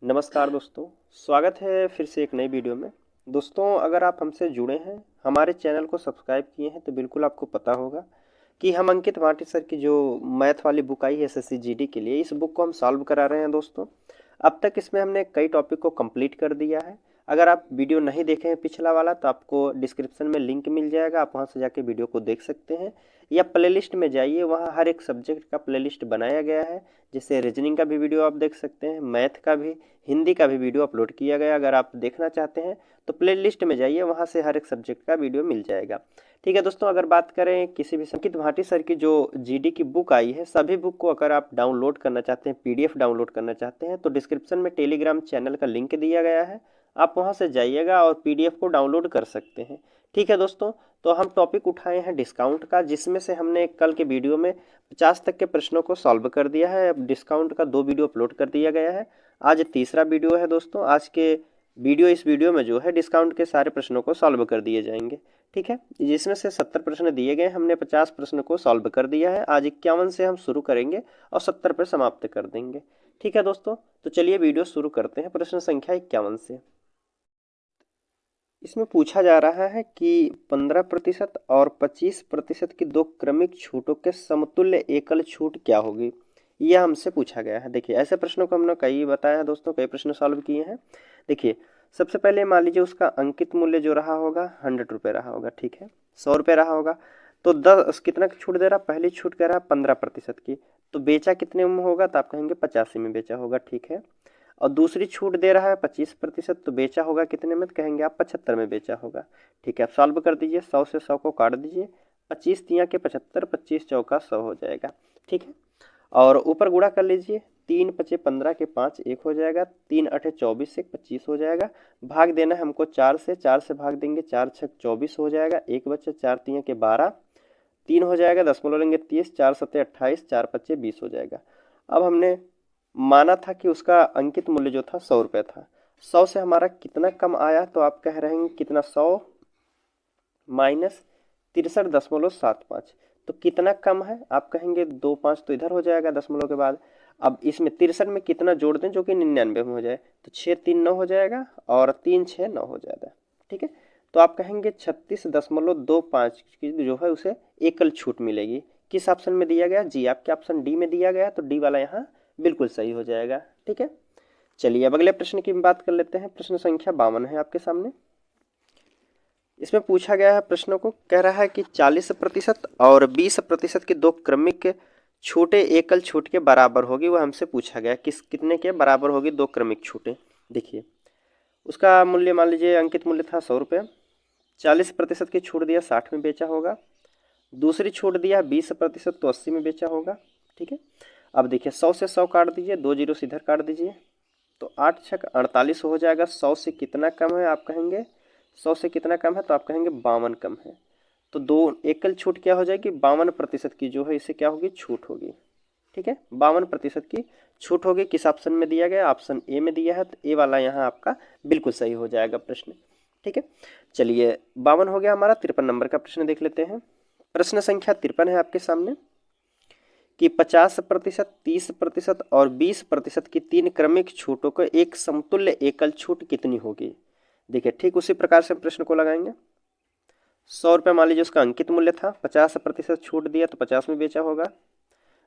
नमस्कार दोस्तों, स्वागत है फिर से एक नई वीडियो में। दोस्तों, अगर आप हमसे जुड़े हैं, हमारे चैनल को सब्सक्राइब किए हैं तो बिल्कुल आपको पता होगा कि हम अंकित भाटी सर की जो मैथ वाली बुक आई है एसएससी जीडी के लिए, इस बुक को हम सॉल्व करा रहे हैं दोस्तों। अब तक इसमें हमने कई टॉपिक को कंप्लीट कर दिया है। अगर आप वीडियो नहीं देखे हैं पिछला वाला तो आपको डिस्क्रिप्शन में लिंक मिल जाएगा, आप वहां से जाके वीडियो को देख सकते हैं। या प्लेलिस्ट में जाइए, वहाँ हर एक सब्जेक्ट का प्लेलिस्ट बनाया गया है। जैसे रीजनिंग का भी वीडियो आप देख सकते हैं, मैथ का भी, हिंदी का भी वीडियो अपलोड किया गया। अगर आप देखना चाहते हैं तो प्लेलिस्ट में जाइए, वहाँ से हर एक सब्जेक्ट का वीडियो मिल जाएगा। ठीक है दोस्तों, अगर बात करें किसी भी अंकित भाटी सर की जो जीडी की बुक आई है, सभी बुक को अगर आप डाउनलोड करना चाहते हैं, पीडीएफ डाउनलोड करना चाहते हैं, तो डिस्क्रिप्शन में टेलीग्राम चैनल का लिंक दिया गया है, आप वहाँ से जाइएगा और पीडीएफ को डाउनलोड कर सकते हैं। ठीक है दोस्तों, तो हम टॉपिक उठाए हैं डिस्काउंट का, जिसमें से हमने कल के वीडियो में 50 तक के प्रश्नों को सॉल्व कर दिया है। अब डिस्काउंट का 2 वीडियो अपलोड कर दिया गया है। आज तीसरा वीडियो है दोस्तों। आज के इस वीडियो में जो है डिस्काउंट के सारे प्रश्नों को सॉल्व कर दिए जाएंगे। ठीक है, जिसमें से 70 प्रश्न दिए गए, हमने 50 प्रश्न को सॉल्व कर दिया है। आज 51 से हम शुरू करेंगे और 70 पर समाप्त कर देंगे। ठीक है दोस्तों, तो चलिए वीडियो शुरू करते हैं प्रश्न संख्या 51 से। इसमें पूछा जा रहा है कि 15% और 25% की दो क्रमिक छूटों के समतुल्य एकल छूट क्या होगी, यह हमसे पूछा गया है। देखिए, ऐसे प्रश्नों को हमने कई बताया है दोस्तों, कई प्रश्न सॉल्व किए हैं। देखिए, सबसे पहले मान लीजिए उसका अंकित मूल्य जो रहा होगा 100 रुपये रहा होगा। ठीक है, 100 रुपये रहा होगा, तो 10 कितना की छूट दे रहा, पहली छूट कह रहा 15% की, तो बेचा कितने में होगा, तो आप कहेंगे 85 में बेचा होगा। ठीक है, और दूसरी छूट दे रहा है 25%, तो बेचा होगा कितने में, तो कहेंगे आप 75 में बेचा होगा। ठीक है, आप सॉल्व कर दीजिए, 100 से 100 को काट दीजिए, 25 तिया के 75, 25 चौका 100 हो जाएगा। ठीक है, और ऊपर गुणा कर लीजिए, 3 पचे 15 के 5 1 हो जाएगा, 3 अठे 24 से 25 हो जाएगा। भाग देना है हमको 4 से, 4 से भाग देंगे, 4 छक 24 हो जाएगा, 1 बचे 4 तिया के 12, 3 हो जाएगा, दशमलव लेंगे 30, 4 सत्ते 28, 4 पच्चे 20 हो जाएगा। अब हमने माना था कि उसका अंकित मूल्य जो था 100 रुपये था, 100 से हमारा कितना कम आया, तो आप कह रहे हैं कितना, 100 माइनस 63.75, तो कितना कम है, आप कहेंगे 2 5 तो इधर हो जाएगा दशमलव के बाद। अब इसमें 63 में कितना जोड़ दें जो कि 99 में हो जाए, तो 6 3 9 हो जाएगा और 3 6 9 हो जाएगा। ठीक है, तो आप कहेंगे 36.25 की जो है उसे एकल छूट मिलेगी। किस ऑप्शन में दिया गया, जी आपके ऑप्शन डी में दिया गया, तो डी वाला यहाँ बिल्कुल सही हो जाएगा। ठीक है, चलिए अब अगले प्रश्न की बात कर लेते हैं। प्रश्न संख्या 52 है आपके सामने। इसमें पूछा गया है, प्रश्नों को कह रहा है कि 40% और 20% की दो क्रमिक छोटे एकल छूट के बराबर होगी। वह हमसे पूछा गया कितने के बराबर होगी दो क्रमिक छूटें। देखिए, उसका मूल्य मान लीजिए अंकित मूल्य था 100 रुपये, 40% की छूट दिया 60 में बेचा होगा, दूसरी छूट दिया 20% तो 80 में बेचा होगा। ठीक है, अब देखिए 100 से 100 काट दीजिए, 2 जीरो से इधर काट दीजिए, तो 8 छक 48 हो जाएगा। 100 से कितना कम है, आप कहेंगे 100 से कितना कम है, तो आप कहेंगे 52 कम है। तो दो एकल छूट क्या हो जाएगी, 52% की जो है इसे क्या होगी, छूट होगी। ठीक है, 52% की छूट होगी। किस ऑप्शन में दिया गया, ऑप्शन ए में दिया है, तो ए वाला यहाँ आपका बिल्कुल सही हो जाएगा प्रश्न। ठीक है, चलिए 52 हो गया हमारा। 53 नंबर का प्रश्न देख लेते हैं। प्रश्न संख्या 53 है आपके सामने कि 50%, 30% और 20% की तीन क्रमिक छूटों को एक समतुल्य एकल छूट कितनी होगी। देखिए, ठीक उसी प्रकार से प्रश्न को लगाएंगे। 100 रुपये मान लीजिए उसका अंकित मूल्य था, 50% छूट दिया तो 50 में बेचा होगा।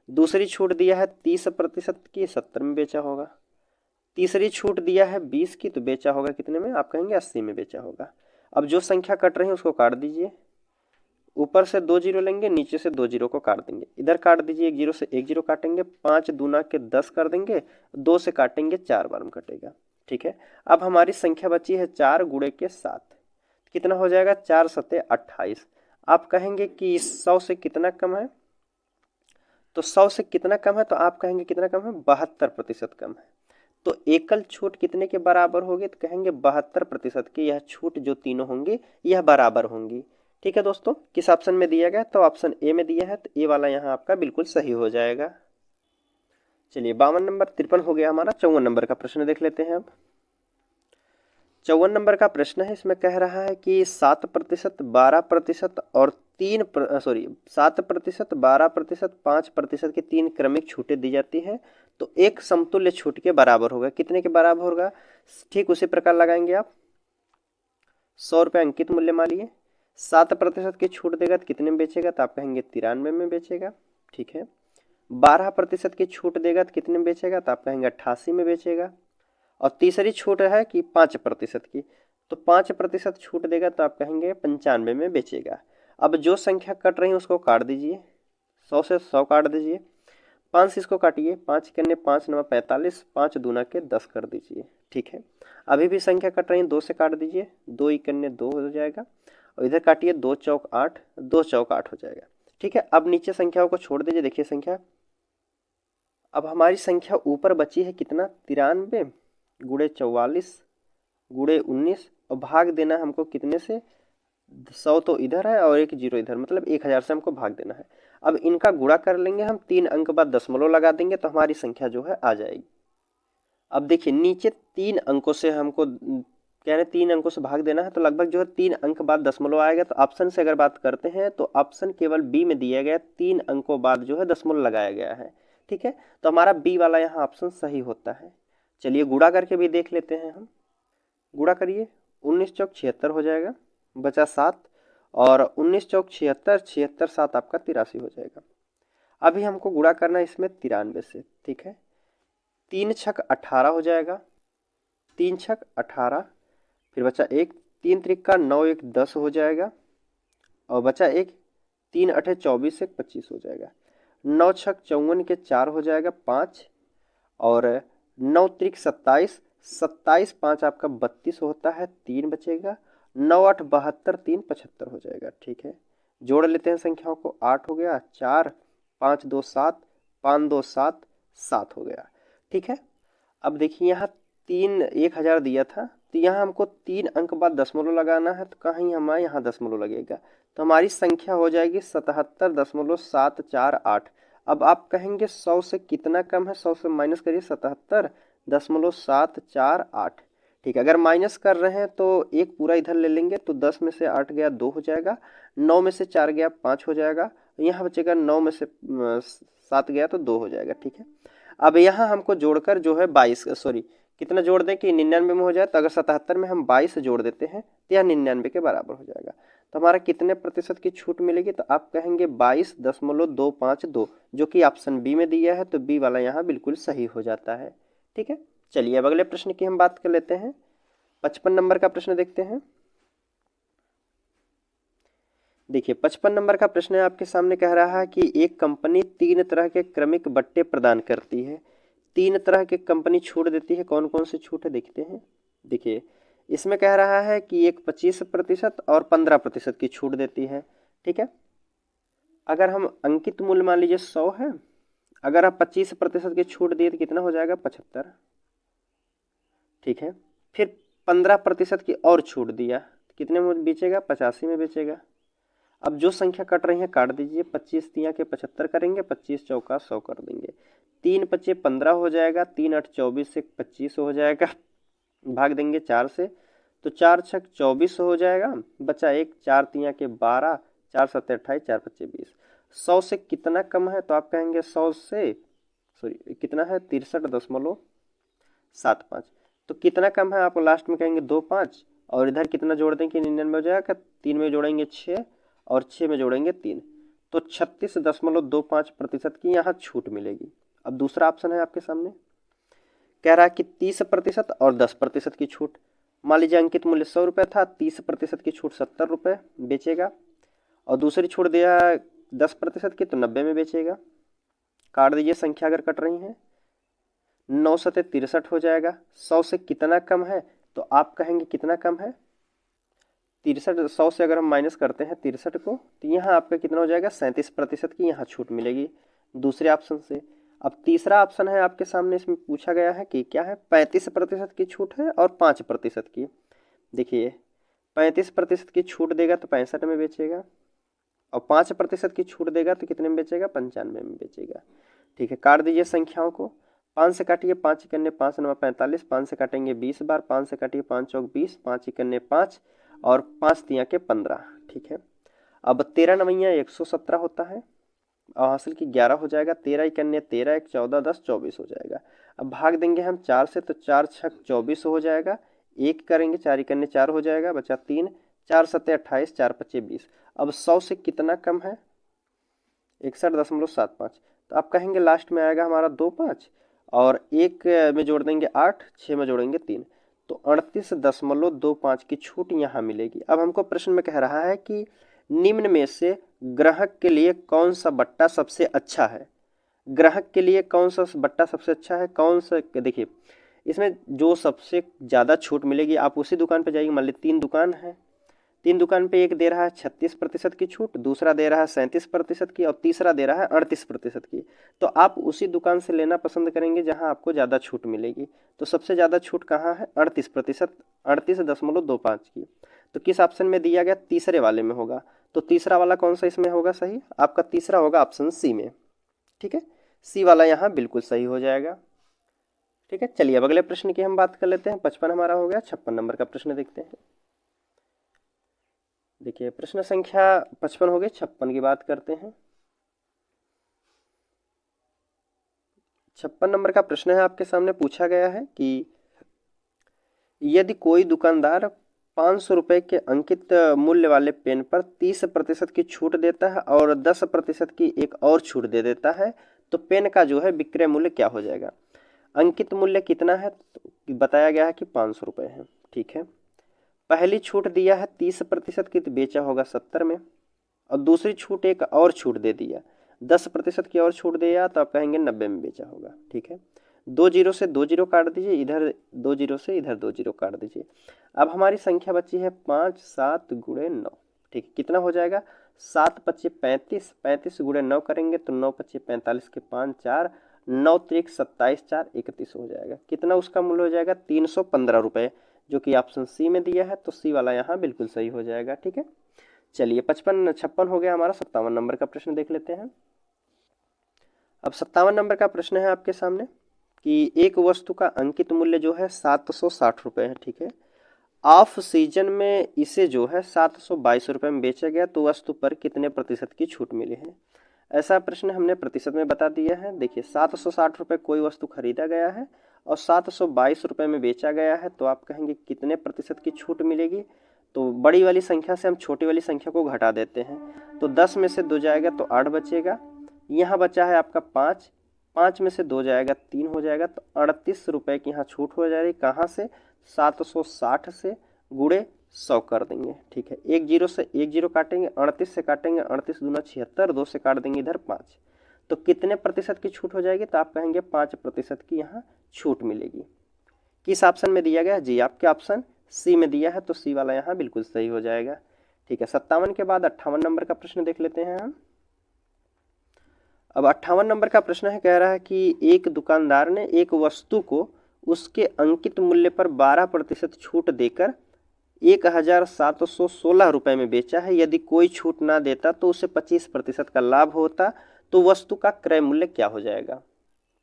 दूसरी छूट दिया है 30% की, 70 में बेचा होगा। तीसरी छूट दिया है 20 की, तो बेचा होगा कितने में, आप कहेंगे 80 में बेचा होगा। अब जो संख्या कट रही है उसको काट दीजिए, ऊपर से 2 जीरो लेंगे, नीचे से 2 जीरो को काट देंगे, इधर काट दीजिए, 1 जीरो से 1 जीरो काटेंगे, 5 दूना के 10 कर देंगे, 2 से काटेंगे 4 बार में कटेगा। ठीक है, अब हमारी संख्या बची है 4 गुणे के 7, कितना हो जाएगा, 4 सत्ते 28। आप कहेंगे कि 100 से कितना कम है, तो 100 से कितना कम है, तो आप कहेंगे कितना कम है, 72% कम है। तो एकल छूट कितने के बराबर होगी, तो कहेंगे 72% की यह छूट जो तीनों होंगी यह बराबर होंगी। ठीक है दोस्तों, किस ऑप्शन में दिया गया, तो ऑप्शन ए में दिया है, तो ए वाला यहाँ आपका बिल्कुल सही हो जाएगा। चलिए 52 नंबर, 53 हो गया हमारा। 54 नंबर का प्रश्न देख लेते हैं अब। 54 नंबर का प्रश्न है, इसमें कह रहा है कि 7%, 12% और 7%, 12%, 5% की तीन क्रमिक छूटें दी जाती हैं, तो एक समतुल्य छूट के बराबर होगा। कितने के बराबर होगा? ठीक उसी प्रकार लगाएंगे आप। 100 रुपये अंकित मूल्य मान लिए, 7% की छूट देगा तो कितने में बेचेगा? तो आप कहेंगे 93 में बेचेगा। ठीक है। 12% की छूट देगा तो कितने में बेचेगा? तो आप कहेंगे 88 में बेचेगा। और तीसरी छूट है कि 5% की, तो 5% छूट देगा तो आप कहेंगे 95 में बेचेगा। अब जो संख्या कट रही है उसको काट दीजिए, 100 से 100 काट दीजिए, 5 से इसको काटिए, 5 करने 5 9 45, 5 दूना के 10 कर दीजिए। ठीक है। अभी भी संख्या कट रही है, 2 से काट दीजिए, 2 इकन्ने 2 हो जाएगा, और इधर काटिए, 2 चौक 8, 2 चौक 8 हो जाएगा। ठीक है। अब नीचे संख्याओं को छोड़ दीजिए। देखिए संख्या, अब हमारी संख्या ऊपर बची है कितना? 93 गुणे 44 गुणे 19, और भाग देना हमको कितने से? 100 तो इधर है और एक जीरो इधर, मतलब 1000 से हमको भाग देना है। अब इनका गुणा कर लेंगे हम, 3 अंक बाद दशमलव लगा देंगे तो हमारी संख्या जो है आ जाएगी। अब देखिए नीचे 3 अंकों से हमको कह रहे 3 अंकों से भाग देना है, तो लगभग जो है 3 अंक बाद दशमलव आएगा। तो ऑप्शन से अगर बात करते हैं तो ऑप्शन केवल बी में दिया गया, 3 अंकों बाद जो है दशमलव लगाया गया है। ठीक है। तो हमारा बी वाला यहाँ ऑप्शन सही होता है। चलिए गुणा करके भी देख लेते हैं हम। गुणा करिए, 19 चौक 76 हो जाएगा, बचा 7, और 19 चौक 76, 76 7 आपका 83 हो जाएगा। अभी हमको गुणा करना है इसमें 93 से। ठीक है। 3 छक 18 हो जाएगा, 3 छक 18, फिर बचा 1, 3 त्रिका 9 1 10 हो जाएगा, और बचा 1, 3 अठे 24 1 25 हो जाएगा। 9 छक 54 के 4 हो जाएगा 5, और 9 त्रिक 27, 27 5 आपका 32 होता है, 3 बचेगा, 9 8 72, 3 75 हो जाएगा। ठीक है। जोड़ लेते हैं संख्याओं को, 8 हो गया, 4 5 2 7, 5 2 7, 7 हो गया। ठीक है। अब देखिए यहाँ 1000 दिया था, तो यहाँ हमको 3 अंक बाद दशमलव लगाना है, तो कहीं हमारे यहाँ दशमलव लगेगा, तो हमारी संख्या हो जाएगी 77.748। अब आप कहेंगे 100 से कितना कम है? 100 से माइनस करिए, 77.748। ठीक है। अगर माइनस कर रहे हैं तो एक पूरा इधर ले लेंगे, तो 10 में से 8 गया 2 हो जाएगा, 9 में से 4 गया 5 हो जाएगा, यहाँ बचेगा 9 में से 7 गया तो 2 हो जाएगा। ठीक है। अब यहाँ हमको जोड़कर जो है 22, सॉरी कितना जोड़ दें कि 99 में हो जाए, तो अगर 77 में हम 22 जोड़ देते हैं तो यह 99 के बराबर हो जाएगा। तो हमारा कितने प्रतिशत की छूट मिलेगी? तो आप कहेंगे 22.252, जो कि ऑप्शन बी में दिया है, तो बी वाला यहाँ बिल्कुल सही हो जाता है। ठीक है। चलिए अब अगले प्रश्न की हम बात कर लेते हैं। 55 नंबर का प्रश्न देखते हैं। देखिए 55 नंबर का प्रश्न आपके सामने कह रहा है कि एक कंपनी 3 तरह के क्रमिक बट्टे प्रदान करती है। 3 तरह के कंपनी छूट देती है। कौन कौन सी छूट है देखते हैं। देखिए इसमें कह रहा है कि एक 25% और 15% की छूट देती है। ठीक है। अगर हम अंकित मूल्य मान लीजिए 100 है, अगर आप 25% की छूट दिए तो कितना हो जाएगा? 75। ठीक है। फिर 15% की और छूट दिया तो कितने में बेचेगा? 85 में बेचेगा। अब जो संख्या कट रही है काट दीजिए, 25 तिया के 75 करेंगे, 25 चौका 100 कर देंगे, 3 पच्चे 15 हो जाएगा, 3 8 24 से 25 हो जाएगा, भाग देंगे 4 से, तो 4 छक 24 हो जाएगा, बचा 1, 4 तिया के 12, 4 7 28, 4 पच्चे 20। 100 से कितना कम है? तो आप कहेंगे 100 से, सॉरी कितना है? 63.75। तो कितना कम है? आप लास्ट में कहेंगे 2 5, और इधर कितना जोड़ दें कि 99 हो जाएगा? 3 में जोड़ेंगे 6, और 6 में जोड़ेंगे 3, तो 36.25% की यहाँ छूट मिलेगी। अब दूसरा ऑप्शन है आपके सामने, कह रहा है कि 30% और 10% की छूट। मान लीजिए अंकित मूल्य 100 रुपये था, 30% की छूट 70 रुपये बेचेगा, और दूसरी छूट दिया 10% की तो 90 में बेचेगा। काट दीजिए संख्या अगर कट रही है, 9 सते 63 हो जाएगा। 100 से कितना कम है? तो आप कहेंगे कितना कम है? 63। 100 से अगर हम माइनस करते हैं 63 को, तो यहाँ आपका कितना हो जाएगा? 37% की यहाँ छूट मिलेगी दूसरे ऑप्शन से। अब तीसरा ऑप्शन है आपके सामने, इसमें पूछा गया है कि क्या है? 35% की छूट है और 5% की। देखिए 35% की छूट देगा तो 65 में बेचेगा, और 5% की छूट देगा तो कितने में बेचेगा? 95 में बेचेगा। ठीक है। काट दीजिए संख्याओं को, 5 से काटिए, 5 इकन्ने 5 9 45, 5 से काटेंगे 20 बार, 5 से काटिए 5 चौक 20, 5 इकन्ने 5, और 5 तिया के 15। ठीक है। अब 13 नवैया 117 होता है, हासिल की 11 हो जाएगा, 13 इक्यान्य 13, 1 14, 10 24 हो जाएगा। अब भाग देंगे हम 4 से, तो 4 छक 24 हो जाएगा, 1 करेंगे 4 इक्यान्य 4 हो जाएगा, बचा 3, 4 सत्ते 28, 4 पच्चे 20। अब 100 से कितना कम है? 61.75। तो आप कहेंगे लास्ट में आएगा हमारा 2 5, और 1 में जोड़ देंगे 8, 6 में जोड़ेंगे 3, तो 38.25 की छूट यहाँ मिलेगी। अब हमको प्रश्न में कह रहा है कि निम्न में से ग्राहक के लिए कौन सा बट्टा सबसे अच्छा है। ग्राहक के लिए कौन सा बट्टा सबसे अच्छा है, कौन सा? देखिए इसमें जो सबसे ज़्यादा छूट मिलेगी, आप उसी दुकान पे जाइए। मान ली 3 दुकान है, 3 दुकान पे एक दे रहा है 36% की छूट, दूसरा दे रहा है 37% की, और तीसरा दे रहा है 38% की। तो आप उसी दुकान से लेना पसंद करेंगे जहां आपको ज़्यादा छूट मिलेगी। तो सबसे ज़्यादा छूट कहाँ है? 38%, 38.25 की। तो किस ऑप्शन में दिया गया? तीसरे वाले में होगा। तो तीसरा वाला कौन सा इसमें होगा सही? आपका तीसरा होगा ऑप्शन सी में। ठीक है, सी वाला यहाँ बिल्कुल सही हो जाएगा। ठीक है, चलिए अब अगले प्रश्न की हम बात कर लेते हैं। 55 हमारा हो गया, 56 नंबर का प्रश्न देखते हैं। देखिए प्रश्न संख्या 55 हो गई, 56 की बात करते हैं। 56 नंबर का प्रश्न है, आपके सामने पूछा गया है कि यदि कोई दुकानदार 500 रुपए के अंकित मूल्य वाले पेन पर 30% की छूट देता है और 10% की एक और छूट दे देता है, तो पेन का जो है विक्रय मूल्य क्या हो जाएगा? अंकित मूल्य कितना है? तो बताया गया है कि 500 रुपए है। ठीक है, पहली छूट दिया है 30% की, तो बेचा होगा 70 में, और दूसरी छूट एक और छूट दे दिया 10% की और छूट दिया, तो आप कहेंगे 90 में बेचा होगा। ठीक है, 2 जीरो से 2 जीरो काट दीजिए, इधर 2 जीरो से इधर 2 जीरो काट दीजिए। अब हमारी संख्या बची है 5 7 गुणे 9। ठीक है, कितना हो जाएगा? 7 पच्चे 35, 35 गुणे 9 करेंगे तो 9 पच्चे 45 के 5 4, 9 त्रिक 27, 4 31 हो जाएगा। कितना उसका मूल्य हो जाएगा? 315 रुपए, जो कि ऑप्शन सी में दिया है। तो सी वाला यहाँ बिल्कुल सही हो जाएगा। ठीक है, चलिए 56 हो गया हमारा। 57 नंबर का प्रश्न देख लेते हैं। अब 57 नंबर का प्रश्न है आपके सामने कि एक वस्तु का अंकित मूल्य जो है 760 रुपए है। ठीक है, ऑफ सीजन में इसे जो है 722 रुपए में बेचा गया, तो वस्तु पर कितने प्रतिशत की छूट मिली है? ऐसा प्रश्न हमने प्रतिशत में बता दिया है। देखिए 760 रुपए कोई वस्तु खरीदा गया है और 722 रुपए में बेचा गया है, तो आप कहेंगे कितने प्रतिशत की छूट मिलेगी? तो बड़ी वाली संख्या से हम छोटी वाली संख्या को घटा देते हैं, तो 10 में से 2 जाएगा तो 8 बचेगा। यहाँ बचा है आपका 5, 5 में से 2 जाएगा 3 हो जाएगा, तो 38 रुपए की यहाँ छूट हो जाएगी। कहाँ से? 760 से, गुणे 100 कर देंगे। ठीक है, एक जीरो से एक जीरो काटेंगे, 38 से काटेंगे, 38 दूना 76, 2 से काट देंगे इधर 5, तो कितने प्रतिशत की छूट हो जाएगी? तो आप कहेंगे 5% की यहाँ छूट मिलेगी। किस ऑप्शन में दिया गया? जी आपके ऑप्शन सी में दिया है, तो सी वाला यहाँ बिल्कुल सही हो जाएगा। ठीक है, 57 के बाद 58 नंबर का प्रश्न देख लेते हैं हम। अब 58 नंबर का प्रश्न है, कह रहा है कि एक दुकानदार ने एक वस्तु को उसके अंकित मूल्य पर 12% छूट देकर 1716 रुपए में बेचा है। यदि कोई छूट ना देता तो उसे 25% का लाभ होता, तो वस्तु का क्रय मूल्य क्या हो जाएगा?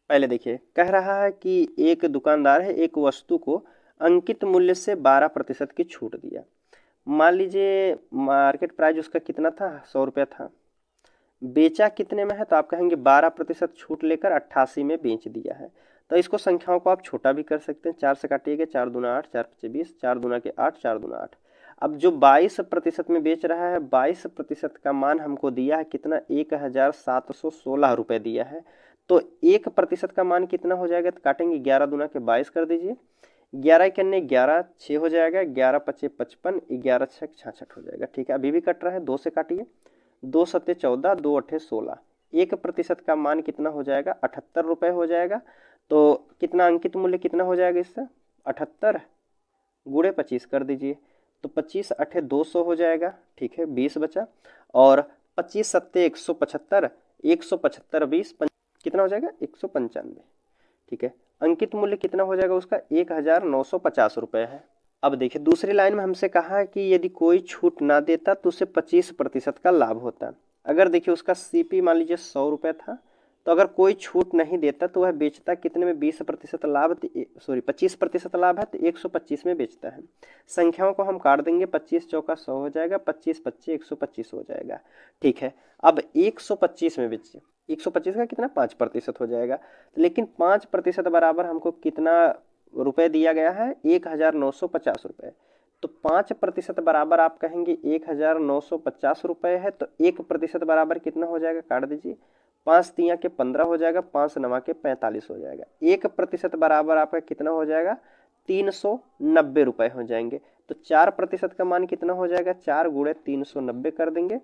पहले देखिए, कह रहा है कि एक दुकानदार है, एक वस्तु को अंकित मूल्य से 12% की छूट दिया। मान लीजिए मार्केट प्राइस उसका कितना था? 100 रुपया था। बेचा कितने में है? तो आप कहेंगे 12% छूट लेकर 88 में बेच दिया है। तो इसको संख्याओं को आप छोटा भी कर सकते हैं। 4 से काटिएगा, 4 दूना 8, 4 पच्चे 20, 4 दूना के 8, 4 दूना 8। अब जो 22% में बेच रहा है, 22% का मान हमको दिया है कितना? 1716 रुपये दिया है। तो 1% का मान कितना हो जाएगा? तो काटेंगे, 11 दूना के 22 कर दीजिए, 11 के 11 6 हो जाएगा, 11 पच्चे 55, 11 छक 66 हो जाएगा। ठीक है, अभी भी कट रहा है, 2 से काटिए, 2 सत्ते 14, 2 अट्ठे 16, 1% का मान कितना हो जाएगा? 78 रुपये हो जाएगा। तो कितना अंकित मूल्य कितना हो जाएगा इससे? 78 गुणे 25 कर दीजिए, तो 25 अट्ठे 200 हो जाएगा। ठीक है, 20 बचा, और 25 सत्ते 175, 175 20 कितना हो जाएगा? 195। ठीक है, अंकित मूल्य कितना हो जाएगा उसका? 1950 रुपये है। अब देखिए दूसरी लाइन में हमसे कहा है कि यदि कोई छूट ना देता तो उसे 25% का लाभ होता। अगर देखिए उसका सीपी मान लीजिए 100 रुपये था, तो अगर कोई छूट नहीं देता तो वह बेचता कितने में? 20% लाभ, सॉरी 25% लाभ है तो 125 में बेचता है। संख्याओं को हम काट देंगे, 25 चौका 100 हो जाएगा, 25 पच्चे 125 हो जाएगा। ठीक है, अब 125 में बेचे, 125 का कितना? 5% हो जाएगा। लेकिन 5% बराबर हमको कितना रुपए दिया गया है? 1950 रुपये। तो 5% बराबर आप कहेंगे 1950 रुपये है, तो 1% बराबर कितना हो जाएगा? काट दीजिए, 5 तिया के 15 हो जाएगा, 5 नवा के 45 हो जाएगा। 1% बराबर आपका कितना हो जाएगा? 390 रुपये हो जाएंगे। तो 4% का मान कितना हो जाएगा? 4 गुणे 390 कर देंगे,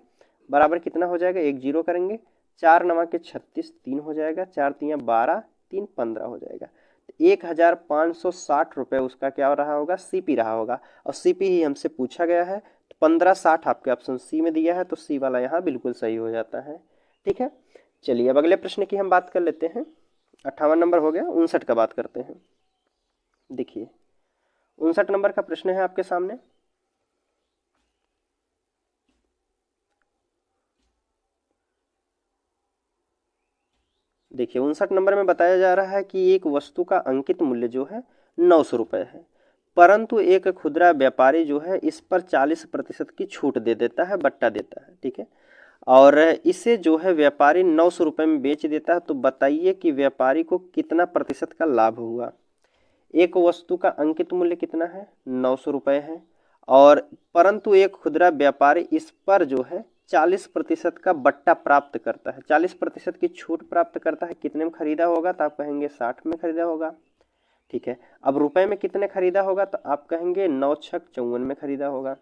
बराबर कितना हो जाएगा? 1 जीरो करेंगे, 4 नवा के 36, 3 हो जाएगा, 4 तिया 12, 3 15 हो जाएगा। 1560 रुपये उसका क्या रहा होगा? सीपी रहा होगा, और सीपी ही हमसे पूछा गया है। तो 1560 आपके ऑप्शन सी में दिया है, तो सी वाला यहाँ बिल्कुल सही हो जाता है। ठीक है, चलिए अब अगले प्रश्न की हम बात कर लेते हैं। 58 नंबर हो गया, 59 का बात करते हैं। देखिए 59 नंबर का प्रश्न है आपके सामने। देखिए 59 नंबर में बताया जा रहा है कि एक वस्तु का अंकित मूल्य जो है 900 रुपये है, परंतु एक खुदरा व्यापारी जो है इस पर 40% की छूट दे देता है, बट्टा देता है। ठीक है, और इसे जो है व्यापारी 900 रुपये में बेच देता है। तो बताइए कि व्यापारी को कितना प्रतिशत का लाभ हुआ? एक वस्तु का अंकित मूल्य कितना है? 900 रुपये है, और परंतु एक खुदरा व्यापारी इस पर जो है 40% का बट्टा प्राप्त करता है, 40% की छूट प्राप्त करता है। कितने में खरीदा होगा? तो आप कहेंगे 60 में खरीदा होगा। ठीक है, अब रुपए में कितने खरीदा होगा? तो आप कहेंगे 9 छक 54 में खरीदा होगा।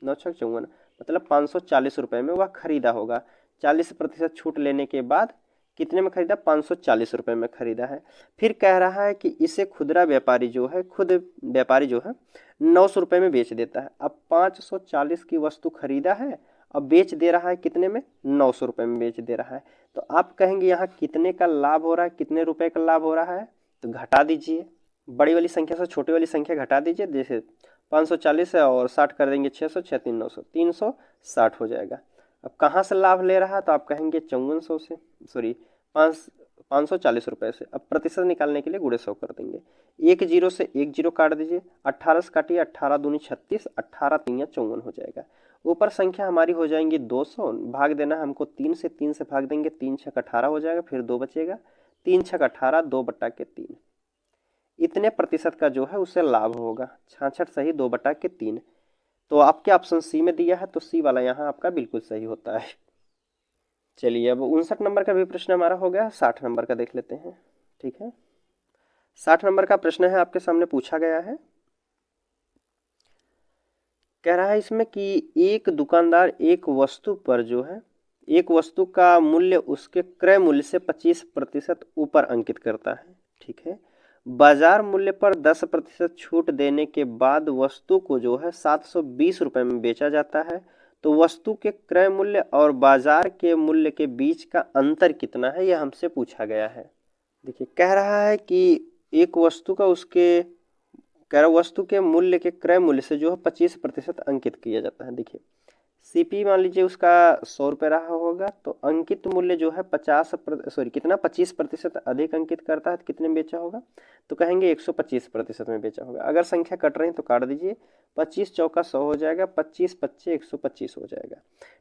9 छक 54 मतलब 540 रुपये में वह खरीदा होगा। 40% छूट लेने के बाद कितने में खरीदा? 540 रुपये में खरीदा है। फिर कह रहा है कि इसे खुदरा व्यापारी जो है, खुद व्यापारी जो है 900 रुपये में बेच देता है। अब 540 की वस्तु खरीदा है, अब बेच दे रहा है कितने में? 900 रुपये में बेच दे रहा है। तो आप कहेंगे यहाँ कितने का लाभ हो रहा है? कितने रुपए का लाभ हो रहा है? तो घटा दीजिए, बड़ी वाली संख्या से छोटी वाली संख्या घटा दीजिए। जैसे 540 है और 60 कर देंगे, 600, 6 3 900, 360 हो जाएगा। अब कहाँ से लाभ ले रहा है? तो आप कहेंगे 5400 से, सॉरी 540 रुपये से। अब प्रतिशत निकालने के लिए गुणे 100 कर देंगे, 1 जीरो से 1 जीरो काट दीजिए, 18 से काटिए, 18 दूनी 36, 18 तीन 54 हो जाएगा। ऊपर संख्या हमारी हो जाएंगी 200, भाग देना है हमको 3 से, 3 से भाग देंगे, 3 छक 18 हो जाएगा, फिर 2 बचेगा, 3 छक 18, 2 बटा के 3, इतने प्रतिशत का जो है उसे लाभ होगा। 66 सही, 2 बटा के 3। तो आपके ऑप्शन सी में दिया है, तो सी वाला यहाँ आपका बिल्कुल सही होता है। चलिए अब 59 नंबर का भी प्रश्न हमारा हो गया, 60 नंबर का देख लेते हैं। ठीक है, 60 नंबर का प्रश्न है आपके सामने पूछा गया है। कह रहा है इसमें कि एक दुकानदार एक वस्तु पर जो है, एक वस्तु का मूल्य उसके क्रय मूल्य से 25% ऊपर अंकित करता है। ठीक है, बाजार मूल्य पर 10% छूट देने के बाद वस्तु को जो है 720 रुपये में बेचा जाता है। तो वस्तु के क्रय मूल्य और बाजार के मूल्य के बीच का अंतर कितना है, यह हमसे पूछा गया है। देखिए कह रहा है कि एक वस्तु का उसके क्रय वस्तु के मूल्य के क्रय मूल्य से जो है 25% अंकित किया जाता है। देखिए सीपी मान लीजिए उसका 100 रुपये रहा होगा, तो अंकित मूल्य जो है 25% अधिक अंकित करता है, तो कितने में बेचा होगा? तो कहेंगे 125% में बेचा होगा। अगर संख्या कट रही है तो काट दीजिए, 25 चौका 100 हो जाएगा, 25 पच्चे 125 हो जाएगा।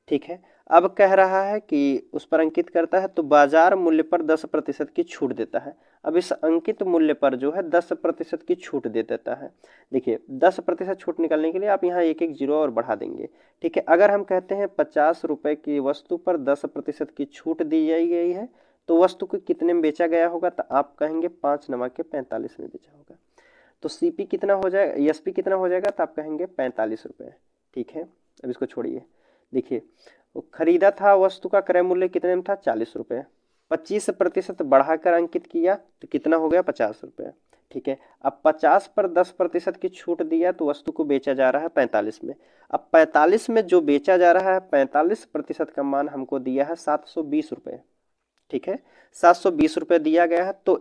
ठीक है, अब कह रहा है कि उस पर अंकित करता है तो बाजार मूल्य पर 10% की छूट देता है। अब इस अंकित मूल्य पर जो है 10% की छूट दे देता है। देखिए 10% छूट निकालने के लिए आप यहाँ एक एक जीरो और बढ़ा देंगे। ठीक है, अगर हम कहते हैं 50 रुपये की वस्तु पर 10% की छूट दी जाई गई है, तो वस्तु को कितने में बेचा गया होगा? तो आप कहेंगे 5 नवा के 45 में बेचा होगा। तो सीपी कितना हो जाएगा, एसपी कितना हो जाएगा? तो आप कहेंगे 45 रुपये। ठीक है, अब इसको छोड़िए। देखिए वो खरीदा था, वस्तु का क्रय मूल्य कितने में था? 40 रुपये, 25% बढ़ाकर अंकित किया तो कितना हो गया? 50 रुपये। ठीक है, अब 50 पर 10% की छूट दिया तो वस्तु को बेचा जा रहा है 45 में। अब 45 में जो बेचा जा रहा है 45% का मान हमको दिया है 720 रुपये। ठीक है, 720 रुपये दिया गया है। तो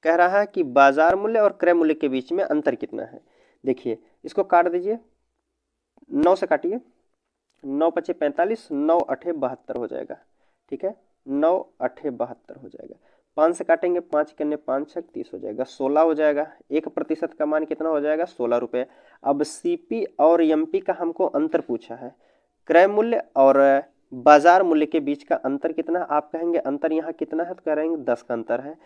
कह रहा है कि बाजार मूल्य और क्रय मूल्य के बीच में अंतर कितना है। देखिए इसको काट दीजिए, 9 से काटिए, 9 पचे 45, 9 अठे 72 हो जाएगा। ठीक है, 9 अठे 72 हो जाएगा। 5 से काटेंगे, 5 करने 5 छक 30 हो जाएगा, 16 हो जाएगा। 1% का मान कितना हो जाएगा, 16 रुपये। अब सीपी और एमपी का हमको अंतर पूछा है, क्रय मूल्य और बाजार मूल्य के बीच का अंतर कितना, आप कहेंगे अंतर यहाँ कितना है, तो कहेंगे 10 का अंतर है।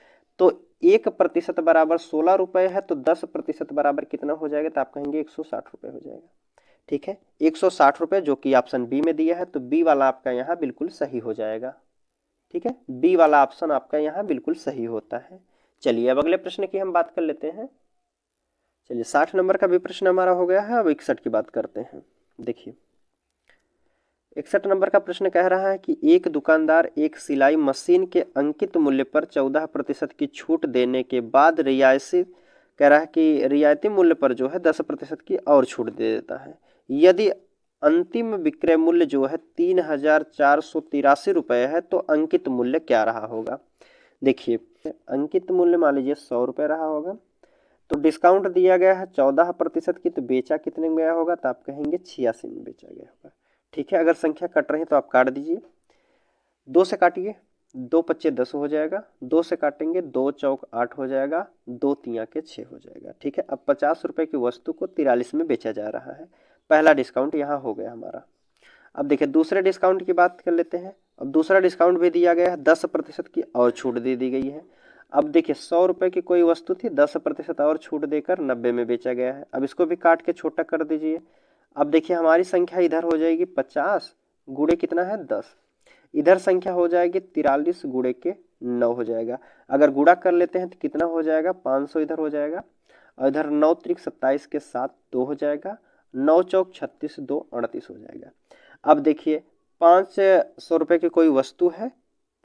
तो 1% बराबर 16 रुपये है, तो 10% बराबर कितना हो जाएगा, तो आप कहेंगे 160 रुपये हो जाएगा। ठीक है, 160 रुपये, जो कि ऑप्शन बी में दिया है, तो बी वाला आपका यहाँ बिल्कुल सही हो जाएगा। ठीक है, बी वाला ऑप्शन आपका यहाँ बिल्कुल सही होता है। चलिए अब अगले प्रश्न की हम बात कर लेते हैं। चलिए 60 नंबर का भी प्रश्न हमारा हो गया है। अब 61 की बात करते हैं। देखिए 61 नंबर का प्रश्न कह रहा है कि एक दुकानदार एक सिलाई मशीन के अंकित मूल्य पर 14% की छूट देने के बाद रियायती कह रहा है कि रियायती मूल्य पर जो है 10% की और छूट दे देता है। यदि अंतिम विक्रय मूल्य जो है 3,483 रुपये है, तो अंकित मूल्य क्या रहा होगा। देखिए अंकित मूल्य मान लीजिए 100 रुपये रहा होगा, तो डिस्काउंट दिया गया है 14% की, तो बेचा कितने में गया होगा, तो आप कहेंगे 86 में बेचा गया होगा। ठीक है, अगर संख्या कट रही है तो आप काट दीजिए, 2 से काटिए, 2 पच्चे 10 हो जाएगा, 2 से काटेंगे 2 चौक 8 हो जाएगा, 2 तिया के 6 हो जाएगा। ठीक है, अब 50 रुपये की वस्तु को 43 में बेचा जा रहा है, पहला डिस्काउंट यहाँ हो गया हमारा। अब देखिए दूसरे डिस्काउंट की बात कर लेते हैं। अब दूसरा डिस्काउंट भी दिया गया है, 10% की और छूट दे दी गई है। अब देखिए 100 रुपये की कोई वस्तु थी, 10% और छूट देकर 90 में बेचा गया है। अब इसको भी काट के छोटा कर दीजिए। अब देखिए हमारी संख्या इधर हो जाएगी 50 गुणे कितना है 10, इधर संख्या हो जाएगी 43 गुणे के 9 हो जाएगा। अगर गुणा कर लेते हैं तो कितना हो जाएगा, 500 इधर हो जाएगा, और इधर 9 त्रिक 27 के साथ 2 हो जाएगा, 9 चौक 36 2 38 हो जाएगा। अब देखिए 500 रुपये की कोई वस्तु है,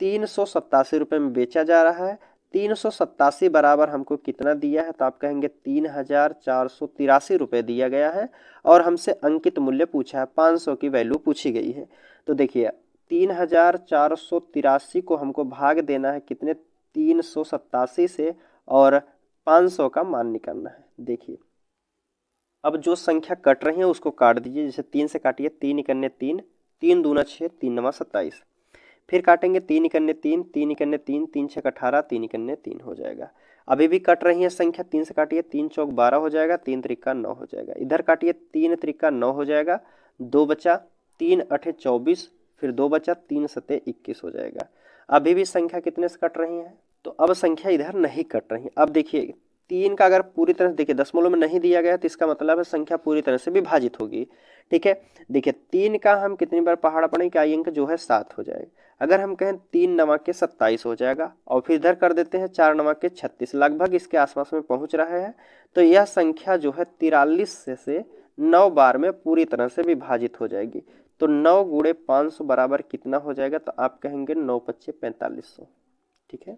387 रुपये में बेचा जा रहा है, 387 बराबर हमको कितना दिया है, तो आप कहेंगे 3,483 रुपये दिया गया है, और हमसे अंकित मूल्य पूछा है, 500 की वैल्यू पूछी गई है। तो देखिए 3,483 को हमको भाग देना है कितने, 387 से, और 500 का मान निकालना है। देखिए अब जो संख्या कट रही है उसको काट दीजिए, जैसे 3 से काटिए, 3 इकन्ने 3, 3 दूना 6, 3 नवा 27, फिर काटेंगे 3 इकन्ने 3, 3 इकन्ने 3, 3 छक 18, 3 इकन्ने 3 हो जाएगा। अभी भी कट रही है संख्या, 3 से काटिए, 3 चौक 12 हो जाएगा, 3 त्रिका 9 हो जाएगा, इधर काटिए 3 त्रिका 9 हो जाएगा, 2 बचा, 3 अठे 24, फिर 2 बचा, 3 सते 21 हो जाएगा। अभी भी संख्या कितने से कट रही है, तो अब संख्या इधर नहीं कट रही। अब देखिए 3 का अगर पूरी तरह से देखिए दशमलव में नहीं दिया गया तो इसका मतलब है संख्या पूरी तरह से विभाजित होगी। ठीक है, देखिए 3 का हम कितनी बार पहाड़ा पढ़ेंगे, क्या अंक जो है 7 हो जाएगा। अगर हम कहें 3 नवा के 27 हो जाएगा, और फिर इधर कर देते हैं 4 नवा के 36, लगभग इसके आसपास में पहुंच रहे हैं। तो यह संख्या जो है 43 से 9 बार में पूरी तरह से विभाजित हो जाएगी। तो 9 गुणे 500 बराबर कितना हो जाएगा, तो आप कहेंगे 9 पच्चे 4500। ठीक है,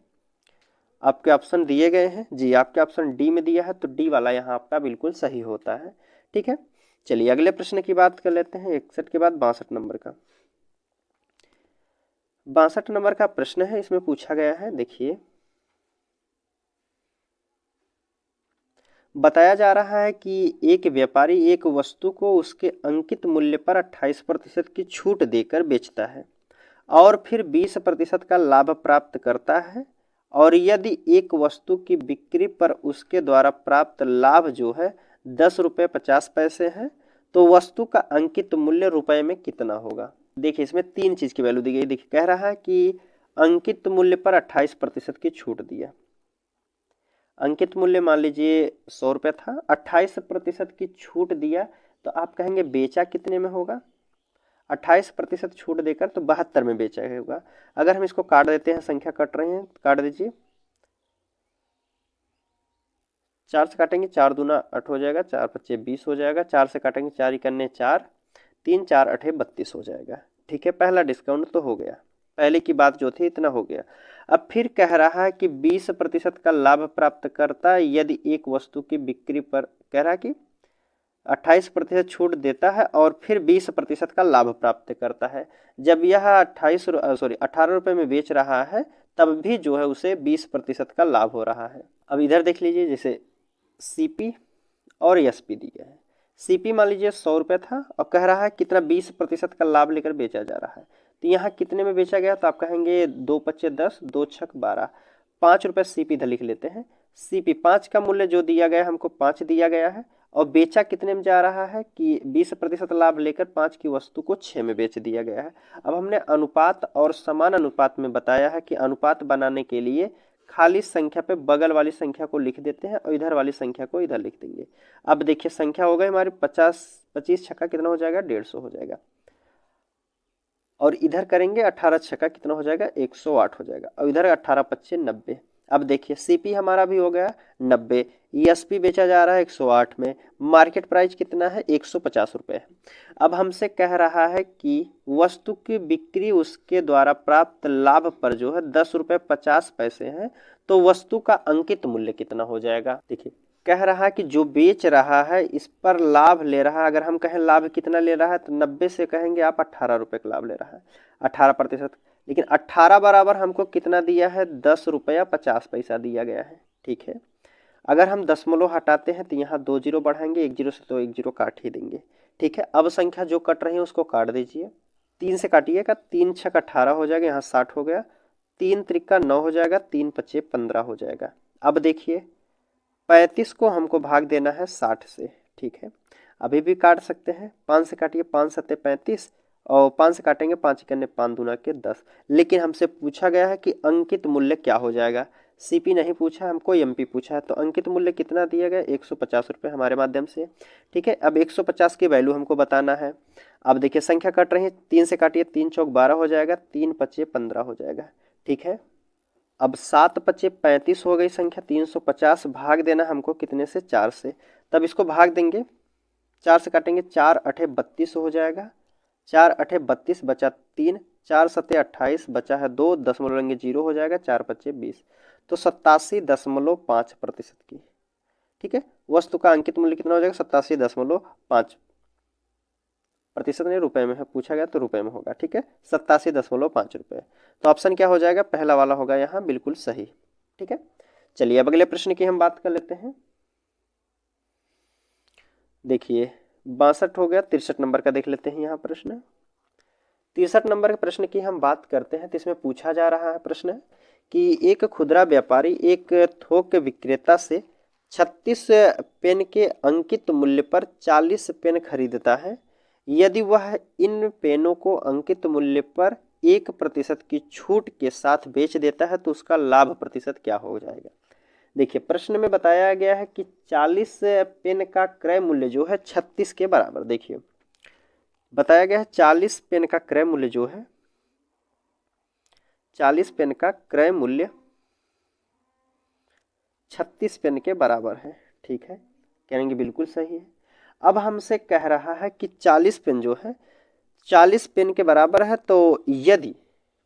आपके ऑप्शन दिए गए हैं जी, आपके ऑप्शन डी में दिया है, तो डी वाला यहाँ आपका बिल्कुल सही होता है। ठीक है, चलिए अगले प्रश्न की बात कर लेते हैं। 61 के बाद 62 नंबर का 62 नंबर का प्रश्न है, इसमें पूछा गया है, देखिए बताया जा रहा है कि एक व्यापारी एक वस्तु को उसके अंकित मूल्य पर 28% की छूट देकर बेचता है और फिर 20% का लाभ प्राप्त करता है, और यदि एक वस्तु की बिक्री पर उसके द्वारा प्राप्त लाभ जो है 10 रुपये 50 पैसे है, तो वस्तु का अंकित मूल्य रुपए में कितना होगा। देखिए इसमें 3 चीज की वैल्यू दी गई। देखिए कह रहा है कि अंकित मूल्य पर 28% की छूट दिया, अंकित मूल्य मान लीजिए 100 रुपये था, 28% की छूट दिया, तो आप कहेंगे बेचा कितने में होगा, 28% छूट देकर तो 72 में बेचा होगा। अगर हम इसको काट देते हैं, संख्या कट रही है, काट दीजिए, 4 से काटेंगे 4 दूना 8 हो जाएगा, 4 पच्चे 20 हो जाएगा, 4 से काटेंगे 4 इकन्ने 4, 3 4 अठे 32 हो जाएगा। ठीक है, पहला डिस्काउंट तो हो गया, पहले की बात जो थी इतना हो गया। अब फिर कह रहा है कि 20% का लाभ प्राप्त करता है यदि एक वस्तु की बिक्री पर, कह रहा है कि 28% छूट देता है और फिर 20% का लाभ प्राप्त करता है। जब यह 18 रुपये में बेच रहा है, तब भी जो है उसे 20% का लाभ हो रहा है। अब इधर देख लीजिए, जैसे सीपी और एसपी दिया है। सीपी मान लीजिए 100 रुपये था और कह रहा है कितना 20% का लाभ लेकर बेचा जा रहा है, तो यहाँ कितने में बेचा गया, तो आप कहेंगे 2 पच्चे 10, 2 छक 12, ₹5 सीपी इधर लिख लेते हैं। सीपी 5 का मूल्य जो दिया गया है हमको 5 दिया गया है, और बेचा कितने में जा रहा है कि 20% लाभ लेकर 5 की वस्तु को 6 में बेच दिया गया है। अब हमने अनुपात और समान अनुपात में बताया है कि अनुपात बनाने के लिए खाली संख्या पे बगल वाली संख्या को लिख देते हैं और इधर वाली संख्या को इधर लिख देंगे। अब देखिए संख्या हो गई हमारी 50, 25 छक्का कितना हो जाएगा 150 हो जाएगा, और इधर करेंगे 18 छक्का कितना हो जाएगा 108 हो जाएगा, और इधर 18 पच्चे 90। अब देखिए सीपी हमारा भी हो गया 90, एसपी बेचा जा रहा है 108 में, मार्केट प्राइस कितना है 150 रुपये है। अब हमसे कह रहा है कि वस्तु की बिक्री उसके द्वारा प्राप्त लाभ पर जो है 10 रुपये 50 पैसे है, तो वस्तु का अंकित मूल्य कितना हो जाएगा। देखिए कह रहा है कि जो बेच रहा है इस पर लाभ ले रहा है, अगर हम कहें लाभ कितना ले रहा है तो 90 से कहेंगे आप 18 रुपये का लाभ ले रहा है, 18%। लेकिन 18 बराबर हमको कितना दिया है 10 रुपया 50 पैसा दिया गया है, ठीक है। अगर हम दशमलव हटाते हैं तो यहाँ 2 जीरो बढ़ाएंगे, 1 जीरो से तो 1 जीरो काट ही देंगे, ठीक है। अब संख्या जो कट रही है उसको काट दीजिए, 3 से काटिएगा, 3 छक 18 हो जाएगा, यहाँ 60 हो गया, 3 त्रिका 9 हो जाएगा, 3 पच्चे 15 हो जाएगा। अब देखिए 35 को हमको भाग देना है 60 से, ठीक है। अभी भी काट सकते हैं, 5 से काटिए, 5 सत्ते 35, और 5 से काटेंगे 5 करने 5 दूना के 10। लेकिन हमसे पूछा गया है कि अंकित मूल्य क्या हो जाएगा, सीपी नहीं पूछा हमको, एमपी पूछा है, तो अंकित मूल्य कितना दिया गया 150 रुपये हमारे माध्यम से, ठीक है। अब 150 की वैल्यू हमको बताना है। अब देखिए संख्या कट रही है, 3 से काटिए, 3 चौक 12 हो जाएगा, 3 पच्चे 15 हो जाएगा, ठीक है। अब 7 पच्चे 35 हो गई संख्या, 350 भाग देना हमको कितने से 4 से, तब इसको भाग देंगे, 4 से काटेंगे, 4 अठे 32 हो जाएगा, 4 अठे 32 बचा 3, 4 सत्ते 28 बचा है 2, दशमलव लेंगे 0 हो जाएगा, 4 पच्चे 20, तो 87.5% की, ठीक है। वस्तु का अंकित मूल्य कितना हो जाएगा 87.5%, नहीं रुपए में है पूछा गया तो रुपए में होगा, ठीक है, 87.5 रुपये। तो ऑप्शन क्या हो जाएगा, पहला वाला होगा यहाँ बिल्कुल सही, ठीक है। चलिए अब अगले प्रश्न की हम बात कर लेते हैं। देखिए 62 हो गया, 63 नंबर का देख लेते हैं यहाँ प्रश्न। 63 नंबर के प्रश्न की हम बात करते हैं तो इसमें पूछा जा रहा है प्रश्न कि एक खुदरा व्यापारी एक थोक विक्रेता से 36 पेन के अंकित मूल्य पर 40 पेन खरीदता है। यदि वह इन पेनों को अंकित मूल्य पर 1% की छूट के साथ बेच देता है तो उसका लाभ प्रतिशत क्या हो जाएगा। देखिए प्रश्न में बताया गया है कि 40 पेन का क्रय मूल्य जो है 36 के बराबर, देखिए बताया गया है 40 पेन का क्रय मूल्य जो है 40 पेन का क्रय मूल्य 36 पेन के बराबर है, ठीक है, कहेंगे बिल्कुल सही है। अब हमसे कह रहा है कि 40 पेन जो है 40 पेन के बराबर है, तो यदि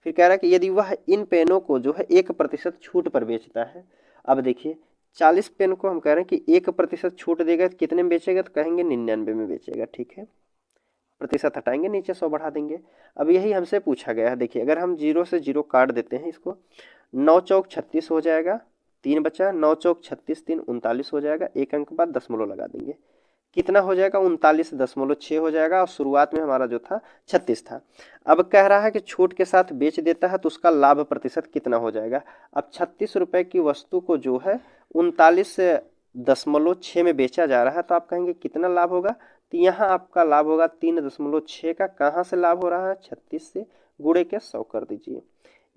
फिर कह रहा है कि यदि वह इन पेनों को जो है 1% छूट पर बेचता है। अब देखिए 40 पेन को हम कह रहे हैं कि 1% छूट देगा तो कितने में बेचेगा, तो कहेंगे 99 में बेचेगा, ठीक है, प्रतिशत हटाएंगे नीचे 100 बढ़ा देंगे। अब यही हमसे पूछा गया है। देखिए अगर हम 0 से 0 काट देते हैं इसको, 9 चौक 36 हो जाएगा, 3 बचा, 9 चौक 36, 3 39 हो जाएगा, एक अंक बाद दशमलव लगा देंगे, कितना हो जाएगा 39.6 हो जाएगा, और शुरुआत में हमारा जो था 36 था। अब कह रहा है कि छूट के साथ बेच देता है तो उसका लाभ प्रतिशत कितना हो जाएगा। अब 36 रुपए की वस्तु को जो है 39.6 में बेचा जा रहा है, तो आप कहेंगे कितना लाभ होगा, तो यहाँ आपका लाभ होगा 3.6 का, कहाँ से लाभ हो रहा है 36 से, गुणे के 100 कर दीजिए,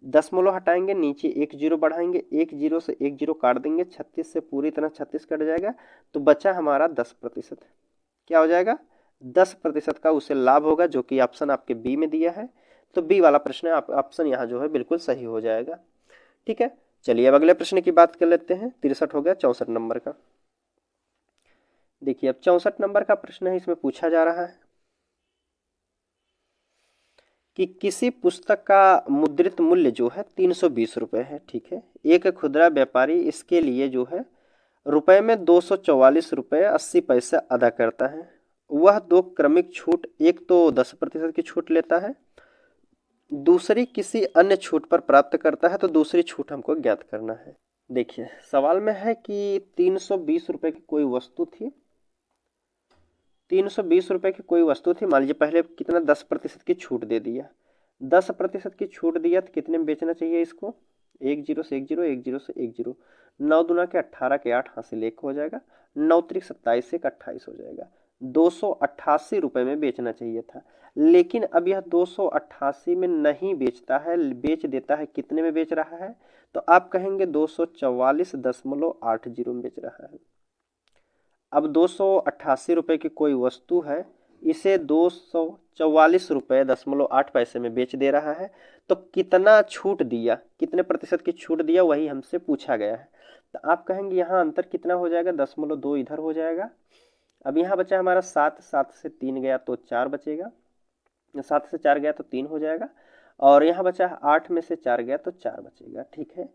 दशमलव हटाएंगे नीचे 1 जीरो बढ़ाएंगे, 1 जीरो से 1 जीरो काट देंगे, 36 से पूरी तरह 36 कट जाएगा, तो बचा हमारा 10%, क्या हो जाएगा 10% का उसे लाभ होगा, जो कि ऑप्शन आपके बी में दिया है। तो बी वाला प्रश्न ऑप्शन यहाँ जो है बिल्कुल सही हो जाएगा, ठीक है। चलिए अब अगले प्रश्न की बात कर लेते हैं। 63 हो गया, 64 नंबर का। देखिए अब 64 नंबर का प्रश्न है, इसमें पूछा जा रहा है कि किसी पुस्तक का मुद्रित मूल्य जो है 320 रुपये है, ठीक है। एक खुदरा व्यापारी इसके लिए जो है रुपए में 244 रुपये 80 पैसे अदा करता है। वह 2 क्रमिक छूट, एक तो 10% की छूट लेता है, दूसरी किसी अन्य छूट पर प्राप्त करता है, तो दूसरी छूट हमको ज्ञात करना है। देखिए सवाल में है कि 320 रुपये की कोई वस्तु थी, 320 रुपये की कोई वस्तु थी, मान लीजिए पहले कितना 10% की छूट दे दिया, 10% की छूट दिया तो कितने में बेचना चाहिए इसको, एक जीरो से एक जीरो, एक जीरो से एक जीरो, 9 दूना के 18 के 8 हासिल 1 हो जाएगा, 9 त्रिक 27 से 28 हो जाएगा। 288 रुपए में बेचना चाहिए था, लेकिन अब यह 288 में नहीं बेचता है, बेच देता है कितने में बेच रहा है, तो आप कहेंगे 244.80 में बेच रहा है। अब 288 रुपए की कोई वस्तु है, इसे 244.08 में बेच दे रहा है, तो कितना छूट दिया, कितने प्रतिशत की छूट दिया, वही हमसे पूछा गया है। तो आप कहेंगे यहाँ अंतर कितना हो जाएगा, 0.2 इधर हो जाएगा। अब यहाँ बचा हमारा 7, 7 से 3 गया तो 4 बचेगा, 7 से 4 गया तो 3 हो जाएगा, और यहाँ बचा 8 में से 4 गया तो 4 बचेगा। ठीक है,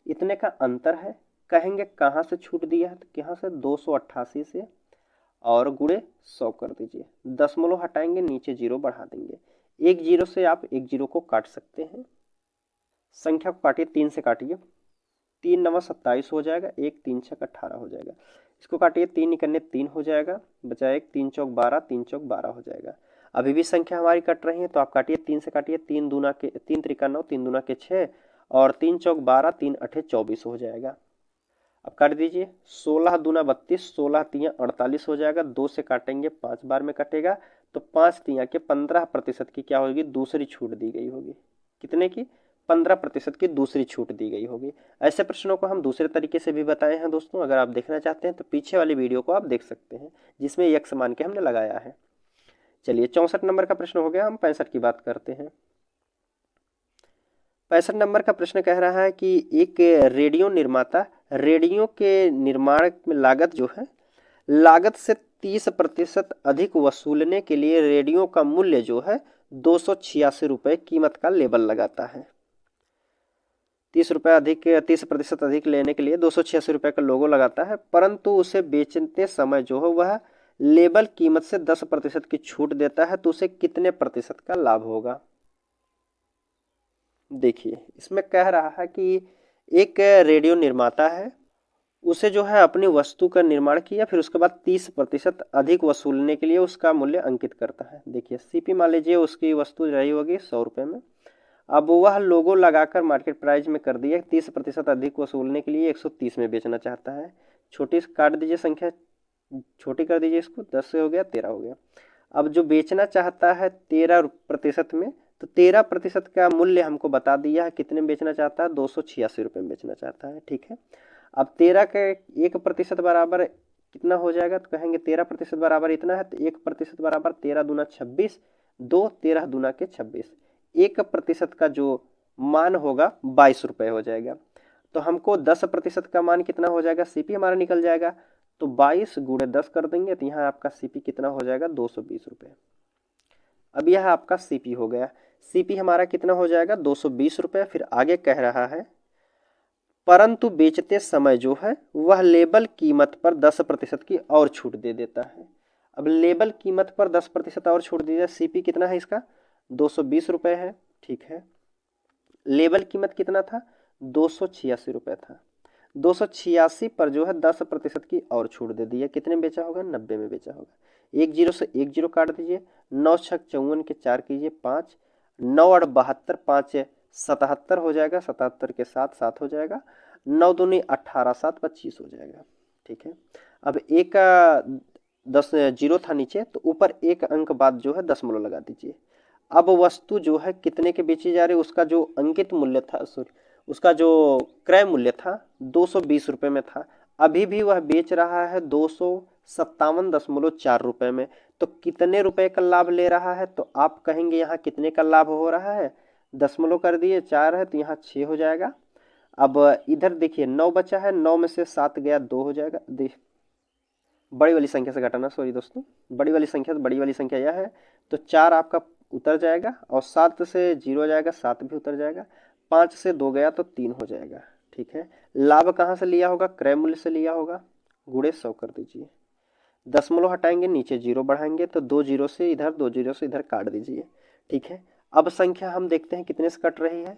इतने का अंतर है। कहेंगे कहाँ से छूट दिया है, तो यहाँ से 288 से, और गुणे 100 कर दीजिए, दशमलव हटाएंगे, नीचे जीरो बढ़ा देंगे। एक जीरो से आप एक जीरो को काट सकते हैं, संख्या को काटिए, 3 से काटिए, 3 नवा 27 हो जाएगा, 1 3 छक 18 हो जाएगा। इसको काटिए, 3 निकलने 3 हो जाएगा, बचा 1 3 चौक 12, 3 चौक 12 हो जाएगा। अभी भी संख्या हमारी कट रही है, तो आप काटिए, 3 से काटिए, 3 दूना के 3 त्रिका 9, 3 दूना के 6, और 3 चौक 12, 3 अठे 24 हो जाएगा। अब काट दीजिए, 16 दूना 32, 16 तिया 48 हो जाएगा। 2 से काटेंगे, 5 बार में कटेगा, तो 5 तिया के 15% की क्या होगी, दूसरी छूट दी गई होगी। कितने की, 15% की दूसरी छूट दी गई होगी। ऐसे प्रश्नों को हम दूसरे तरीके से भी बताए हैं दोस्तों, अगर आप देखना चाहते हैं तो पीछे वाली वीडियो को आप देख सकते हैं, जिसमें यक्स मान के हमने लगाया है। चलिए 64 नंबर का प्रश्न हो गया, हम 65 की बात करते हैं। 65 नंबर का प्रश्न कह रहा है कि एक रेडियो निर्माता रेडियो के निर्माण में लागत जो है, लागत से 30% अधिक वसूलने के लिए रेडियो का मूल्य जो है 286 रुपये कीमत का लेबल लगाता है। 30% अधिक लेने के लिए 286 रुपये का लोगो लगाता है, परंतु उसे बेचते समय जो है वह लेबल कीमत से 10% की छूट देता है, तो उसे कितने प्रतिशत का लाभ होगा। देखिए इसमें कह रहा है कि एक रेडियो निर्माता है, उसे जो है अपनी वस्तु का निर्माण किया, फिर उसके बाद 30% अधिक वसूलने के लिए उसका मूल्य अंकित करता है। देखिए सीपी मान लीजिए उसकी वस्तु रही होगी 100 रुपये में, अब वह लोगो लगाकर मार्केट प्राइस में कर दिया, 30% अधिक वसूलने के लिए 130 में बेचना चाहता है। छोटी काट दीजिए, संख्या छोटी कर दीजिए, इसको 10 से हो गया 13 हो गया। अब जो बेचना चाहता है 13% में, तो 13% का मूल्य हमको बता दिया है, कितने में बेचना चाहता है, 286 रुपये में बेचना चाहता है। ठीक है, अब 13 का 1% बराबर कितना हो जाएगा, तो कहेंगे 13% बराबर इतना है, तो 1% बराबर 13 दूना 26, 2 13 दूना के 26, 1% का जो मान होगा 22 रुपये हो जाएगा। तो हमको 10% का मान कितना हो जाएगा, सीपी हमारा निकल जाएगा, तो 22 गुणे 10 कर देंगे, तो यहाँ आपका सीपी कितना हो जाएगा, 220 रुपये। अब यह आपका सीपी हो गया, सीपी हमारा कितना हो जाएगा, 220 रुपये। फिर आगे कह रहा है परंतु बेचते समय जो है वह लेबल कीमत पर 10% की और छूट दे देता है। अब लेबल कीमत पर 10% और छूट दी जाए, सीपी कितना है इसका, 220 रुपये है। ठीक है, लेबल कीमत कितना था, 286 रुपये था, 286 पर जो है 10% की और छूट दे दी है, कितने में बेचा होगा, 90 में बेचा होगा। एक जीरो से एक जीरो काट दीजिए, 9 छक 54 के 4 कीजिए 5, 9 8 72, 5 77 हो जाएगा, 77 के 7 7 हो जाएगा, 9 दूनी 18, 7 25 हो जाएगा। ठीक है, अब एक 10 जीरो था नीचे, तो ऊपर एक अंक बाद जो है दशमलव लगा दीजिए। अब वस्तु जो है कितने के बेची जा रही है, उसका जो अंकित मूल्य था, सॉरी उसका जो क्रय मूल्य था 220 रुपये में था, अभी भी वह बेच रहा है 257.4 रुपये में, तो कितने रुपए का लाभ ले रहा है, तो आप कहेंगे यहाँ कितने का लाभ हो रहा है, दशमलव कर दिए, 4 है तो यहाँ 6 हो जाएगा। अब इधर देखिए 9 बचा है, 9 में से 7 गया 2 हो जाएगा, बड़ी वाली संख्या से घटाना, सॉरी दोस्तों, बड़ी वाली संख्या यह है, तो 4 आपका उतर जाएगा, और 7 से 0 जाएगा, 7 भी उतर जाएगा, 5 से 2 गया तो 3 हो जाएगा। ठीक है, लाभ कहाँ से लिया होगा, क्रय मूल्य से लिया होगा, गुणे 100 कर दीजिए, दशमलव हटाएंगे, नीचे जीरो बढ़ाएंगे, तो 2 जीरो से इधर 2 जीरो से इधर काट दीजिए। ठीक है, अब संख्या हम देखते हैं कितने से कट रही है,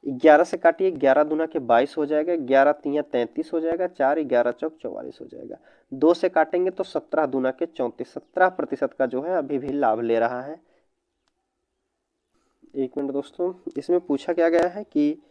11 से काटिए, 11 दूना के 22 हो जाएगा, 11 तिया 33 हो जाएगा, 4 11 चौक 44 हो जाएगा। 2 से काटेंगे तो 17 दूना के 34, 17% का जो है अभी भी लाभ ले रहा है। एक मिनट दोस्तों, इसमें पूछा क्या गया है कि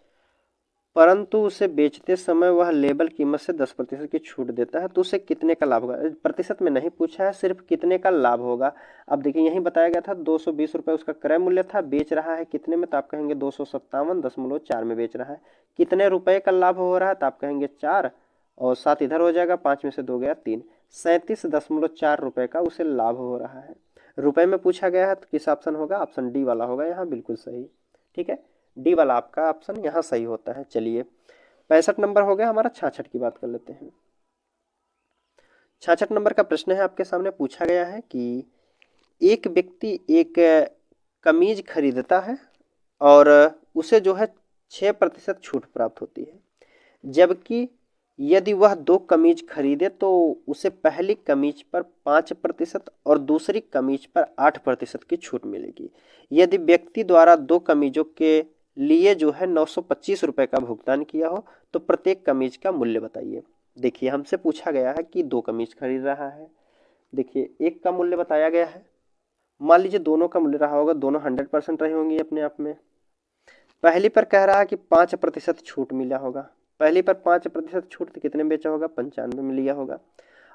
परंतु उसे बेचते समय वह लेबल कीमत से 10% की छूट देता है, तो उसे कितने का लाभ होगा। प्रतिशत में नहीं पूछा है, सिर्फ कितने का लाभ होगा। अब देखिए यहीं बताया गया था 220 रुपये उसका क्रय मूल्य था, बेच रहा है कितने में, तो आप कहेंगे 257.4 में बेच रहा है। कितने रुपए का लाभ हो रहा है, तो आप कहेंगे 4 और 7 इधर हो जाएगा, 5 में से 2 गया 3, 37.4 रुपये का उसे लाभ हो रहा है। रुपए में पूछा गया है तो किस ऑप्शन होगा, ऑप्शन डी वाला होगा यहाँ बिल्कुल सही। ठीक है, डी वाला आपका ऑप्शन यहाँ सही होता है। चलिए 65 नंबर हो गया हमारा। 66 की बात कर लेते हैं। 66 नंबर का प्रश्न है आपके सामने, पूछा गया है कि एक व्यक्ति एक कमीज खरीदता है और उसे जो है 6% छूट प्राप्त होती है, जबकि यदि वह 2 कमीज खरीदे तो उसे पहली कमीज पर 5% और दूसरी कमीज पर 8% की छूट मिलेगी। यदि व्यक्ति द्वारा 2 कमीजों के लिए जो है 925 रुपये का भुगतान किया हो तो प्रत्येक कमीज का मूल्य बताइए। देखिए हमसे पूछा गया है कि 2 कमीज खरीद रहा है। देखिए एक का मूल्य बताया गया है, मान लीजिए दोनों का मूल्य रहा होगा, दोनों 100% रही होंगी अपने आप में। पहली पर कह रहा है कि 5% छूट मिला होगा, पहली पर 5% छूट तो कितने में बेचा होगा, 95 में लिया होगा।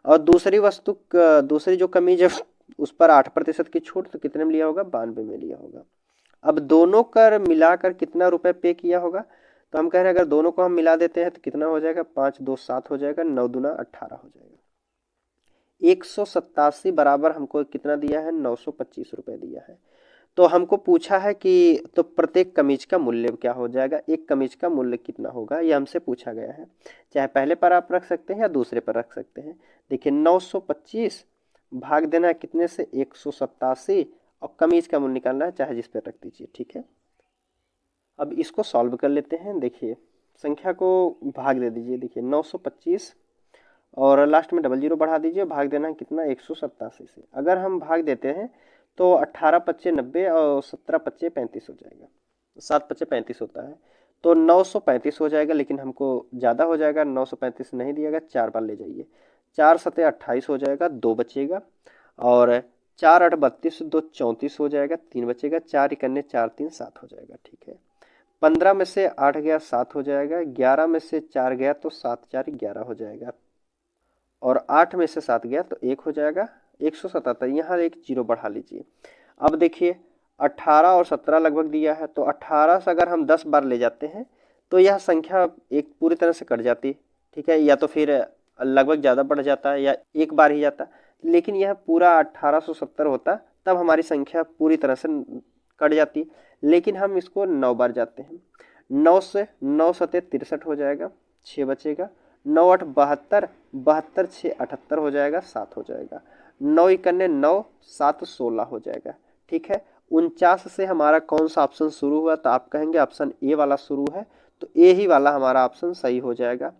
और दूसरी वस्तु दूसरी जो कमीज है उस पर 8% की छूट तो कितने में लिया होगा, 92 में लिया होगा। अब दोनों कर मिलाकर कितना रुपए पे किया होगा, तो हम कह रहे हैं अगर दोनों को हम मिला देते हैं तो कितना हो जाएगा, 5 2 7 हो जाएगा, 9 दूना 18 हो जाएगा। 187 बराबर हमको कितना दिया है, 925 रुपये दिया है। तो हमको पूछा है कि तो प्रत्येक कमीज का मूल्य क्या हो जाएगा, एक कमीज का मूल्य कितना होगा, ये हमसे पूछा गया है। चाहे पहले पर आप रख सकते हैं या दूसरे पर रख सकते हैं। देखिए 925 भाग देना है कितने से, 187, और कमीज का मूल्य निकालना है, चाहे जिस पर रख दीजिए। ठीक है, अब इसको सॉल्व कर लेते हैं। देखिए संख्या को भाग दे दीजिए, देखिए 925 और लास्ट में डबल जीरो बढ़ा दीजिए, भाग देना है कितना, 187 से। अगर हम भाग देते हैं तो 18 पच्चे 90 और 17 पच्चे 35 हो जाएगा, 7 पच्चे 35 होता है, तो 935 हो जाएगा। लेकिन हमको ज़्यादा हो जाएगा, 935 नहीं दिएगा, 4 बार ले जाइए, 4 सते 28 हो जाएगा, 2 बचेगा, और 4 8 32, 2 34 हो जाएगा, 3 बचेगा, 4 इकन्ने 4 3 7 हो जाएगा। ठीक है, 15 में से 8 गया 7 हो जाएगा, 11 में से 4 गया तो 7 4 11 हो जाएगा, और 8 में से 7 गया तो 1 हो जाएगा, 177। यहाँ एक जीरो बढ़ा लीजिए। अब देखिए 18 और 17 लगभग दिया है, तो 18 से अगर हम 10 बार ले जाते हैं तो यह संख्या एक पूरी तरह से कट जाती। ठीक है, या तो फिर लगभग ज़्यादा बढ़ जाता है या एक बार ही जाता, लेकिन यह पूरा 1870 होता, तब हमारी संख्या पूरी तरह से कट जाती। लेकिन हम इसको 9 बार जाते हैं, 9 से 9 सते 63 हो जाएगा, 6 बचेगा, 9 8 72, 72 6 78 हो जाएगा, 7 हो जाएगा, 9 इकन्ने 9 7 16 हो जाएगा। ठीक है, 49 से हमारा कौन सा ऑप्शन शुरू हुआ, तो आप कहेंगे ऑप्शन ए वाला शुरू है, तो ए ही वाला हमारा ऑप्शन सही हो जाएगा।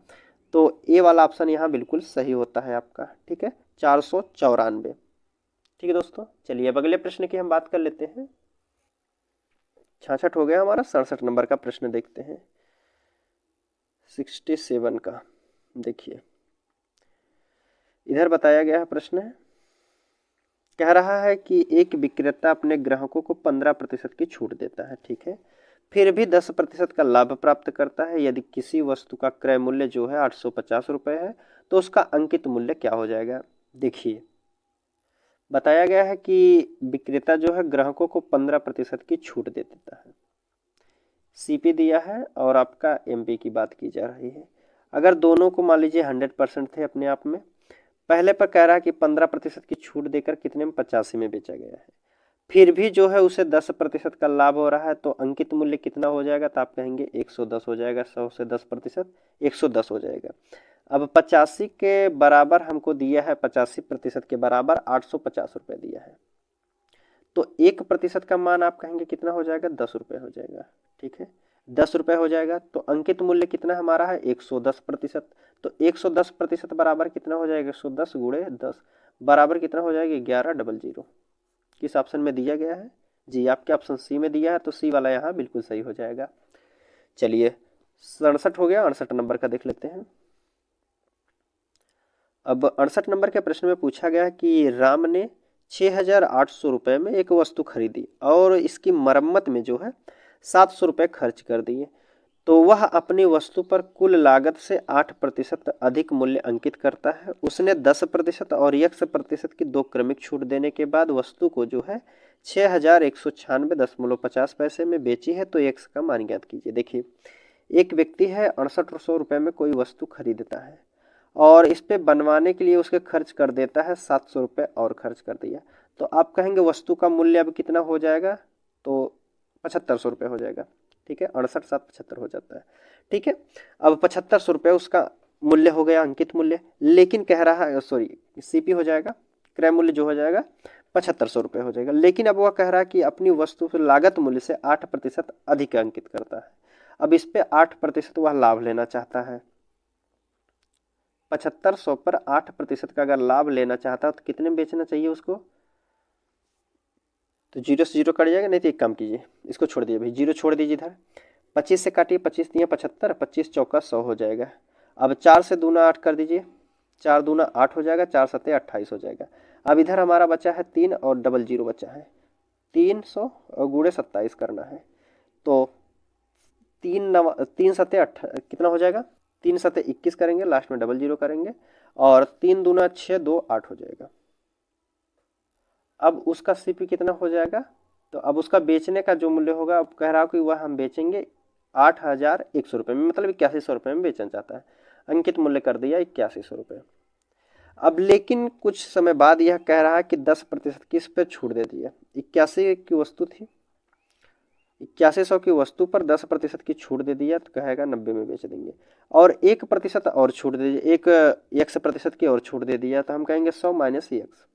तो ए वाला ऑप्शन यहाँ बिल्कुल सही होता है आपका। ठीक है, 494। ठीक है दोस्तों, चलिए अब अगले प्रश्न की हम बात कर लेते हैं। 66 हो गया हमारा। 67 नंबर का प्रश्न देखते हैं, 67 का। देखिए इधर बताया गया है प्रश्न है, कह रहा है कि एक विक्रेता अपने ग्राहकों को 15% की छूट देता है। ठीक है, फिर भी 10% का लाभ प्राप्त करता है। यदि किसी वस्तु का क्रय मूल्य जो है 850 रुपये है तो उसका अंकित मूल्य क्या हो जाएगा। देखिए बताया गया है कि विक्रेता जो है ग्राहकों को 15% की छूट दे देता है। सीपी दिया है और आपका एमपी की बात की जा रही है। अगर दोनों को मान लीजिए 100% थे अपने आप में, पहले पर कह रहा है कि 15% की छूट देकर कितने में, 85 में बेचा गया है, फिर भी जो है उसे 10% का लाभ हो रहा है, तो अंकित मूल्य कितना हो जाएगा, तो आप कहेंगे 110 हो जाएगा। 100 से 10% 110 हो जाएगा। अब 85 के बराबर हमको दिया है, 85% के बराबर 850 रुपये दिया है, तो 1% का मान आप कहेंगे कितना हो जाएगा, 10 रुपये हो जाएगा। ठीक है, 10 रुपये हो जाएगा, तो अंकित मूल्य कितना हमारा है, 110%। तो 110% बराबर कितना हो जाएगा, 110 गुणे 10 बराबर कितना हो जाएगा, 1100। किस ऑप्शन में दिया गया है जी, आपके ऑप्शन सी में दिया है, तो सी वाला यहाँ बिल्कुल सही हो जाएगा। चलिए 67 हो गया। 68 नंबर का देख लेते हैं। अब 68 नंबर के प्रश्न में पूछा गया कि राम ने 6800 रुपये में एक वस्तु खरीदी और इसकी मरम्मत में जो है 700 रुपये खर्च कर दिए, तो वह अपनी वस्तु पर कुल लागत से 8% अधिक मूल्य अंकित करता है। उसने 10% और x% की दो क्रमिक छूट देने के बाद वस्तु को जो है 6196.50 में बेची है, तो x का मान ज्ञात कीजिए। देखिए, एक व्यक्ति है 6800 रुपये में कोई वस्तु खरीदता है और इस पे बनवाने के लिए उसके खर्च कर देता है 700 रुपये और खर्च कर दिया। तो आप कहेंगे वस्तु का मूल्य अब कितना हो जाएगा, तो 7500 रुपये हो जाएगा। ठीक है, 68 7 75 हो जाता है। ठीक है, अब 7500 रुपये उसका मूल्य हो गया, अंकित मूल्य। लेकिन कह रहा है, सॉरी, सीपी हो जाएगा, क्रय मूल्य जो हो जाएगा 7500 रुपये हो जाएगा। लेकिन अब वह कह रहा है कि अपनी वस्तु से लागत मूल्य से 8% अधिक अंकित करता है। अब इस पे 8% वह लाभ लेना चाहता है। 7500 पर 8% का अगर लाभ लेना चाहता है तो कितने में बेचना चाहिए उसको, तो 0 से 0 कट जाएगा। नहीं तो एक काम कीजिए, इसको छोड़ दीजिए भाई, 0 छोड़ दीजिए इधर। 25 से काटिए, 25 दिए 75, 25 चौका 100 हो जाएगा। अब 4 से दूना 8 कर दीजिए, 4 दूना 8 हो जाएगा, 4 सत्ते 28 हो जाएगा। अब इधर हमारा बचा है 3 और डबल 0 बचा है, 300 और गुणे 27 करना है। तो 3 सत्ते कितना हो जाएगा, 3 सत्ते 21 करेंगे, लास्ट में डबल 0 करेंगे और 3 दूना 6 2 8 हो जाएगा। अब उसका सीपी कितना हो जाएगा, तो अब उसका बेचने का जो मूल्य होगा, अब कह रहा हूँ कि वह हम बेचेंगे 8100 रुपये में, मतलब 8100 रुपये में बेचना चाहता है। अंकित मूल्य कर दिया 8100 रुपये। अब लेकिन कुछ समय बाद यह कह रहा है कि 10% किस पे छूट दे दिया। 81 की वस्तु थी, 8100 की वस्तु पर 10% की छूट दे दिया, तो कहेगा 90 में बेच देंगे। और 1% और छूट दे दिया, एक x% की और छूट दे दिया, तो हम कहेंगे 100 माइनस x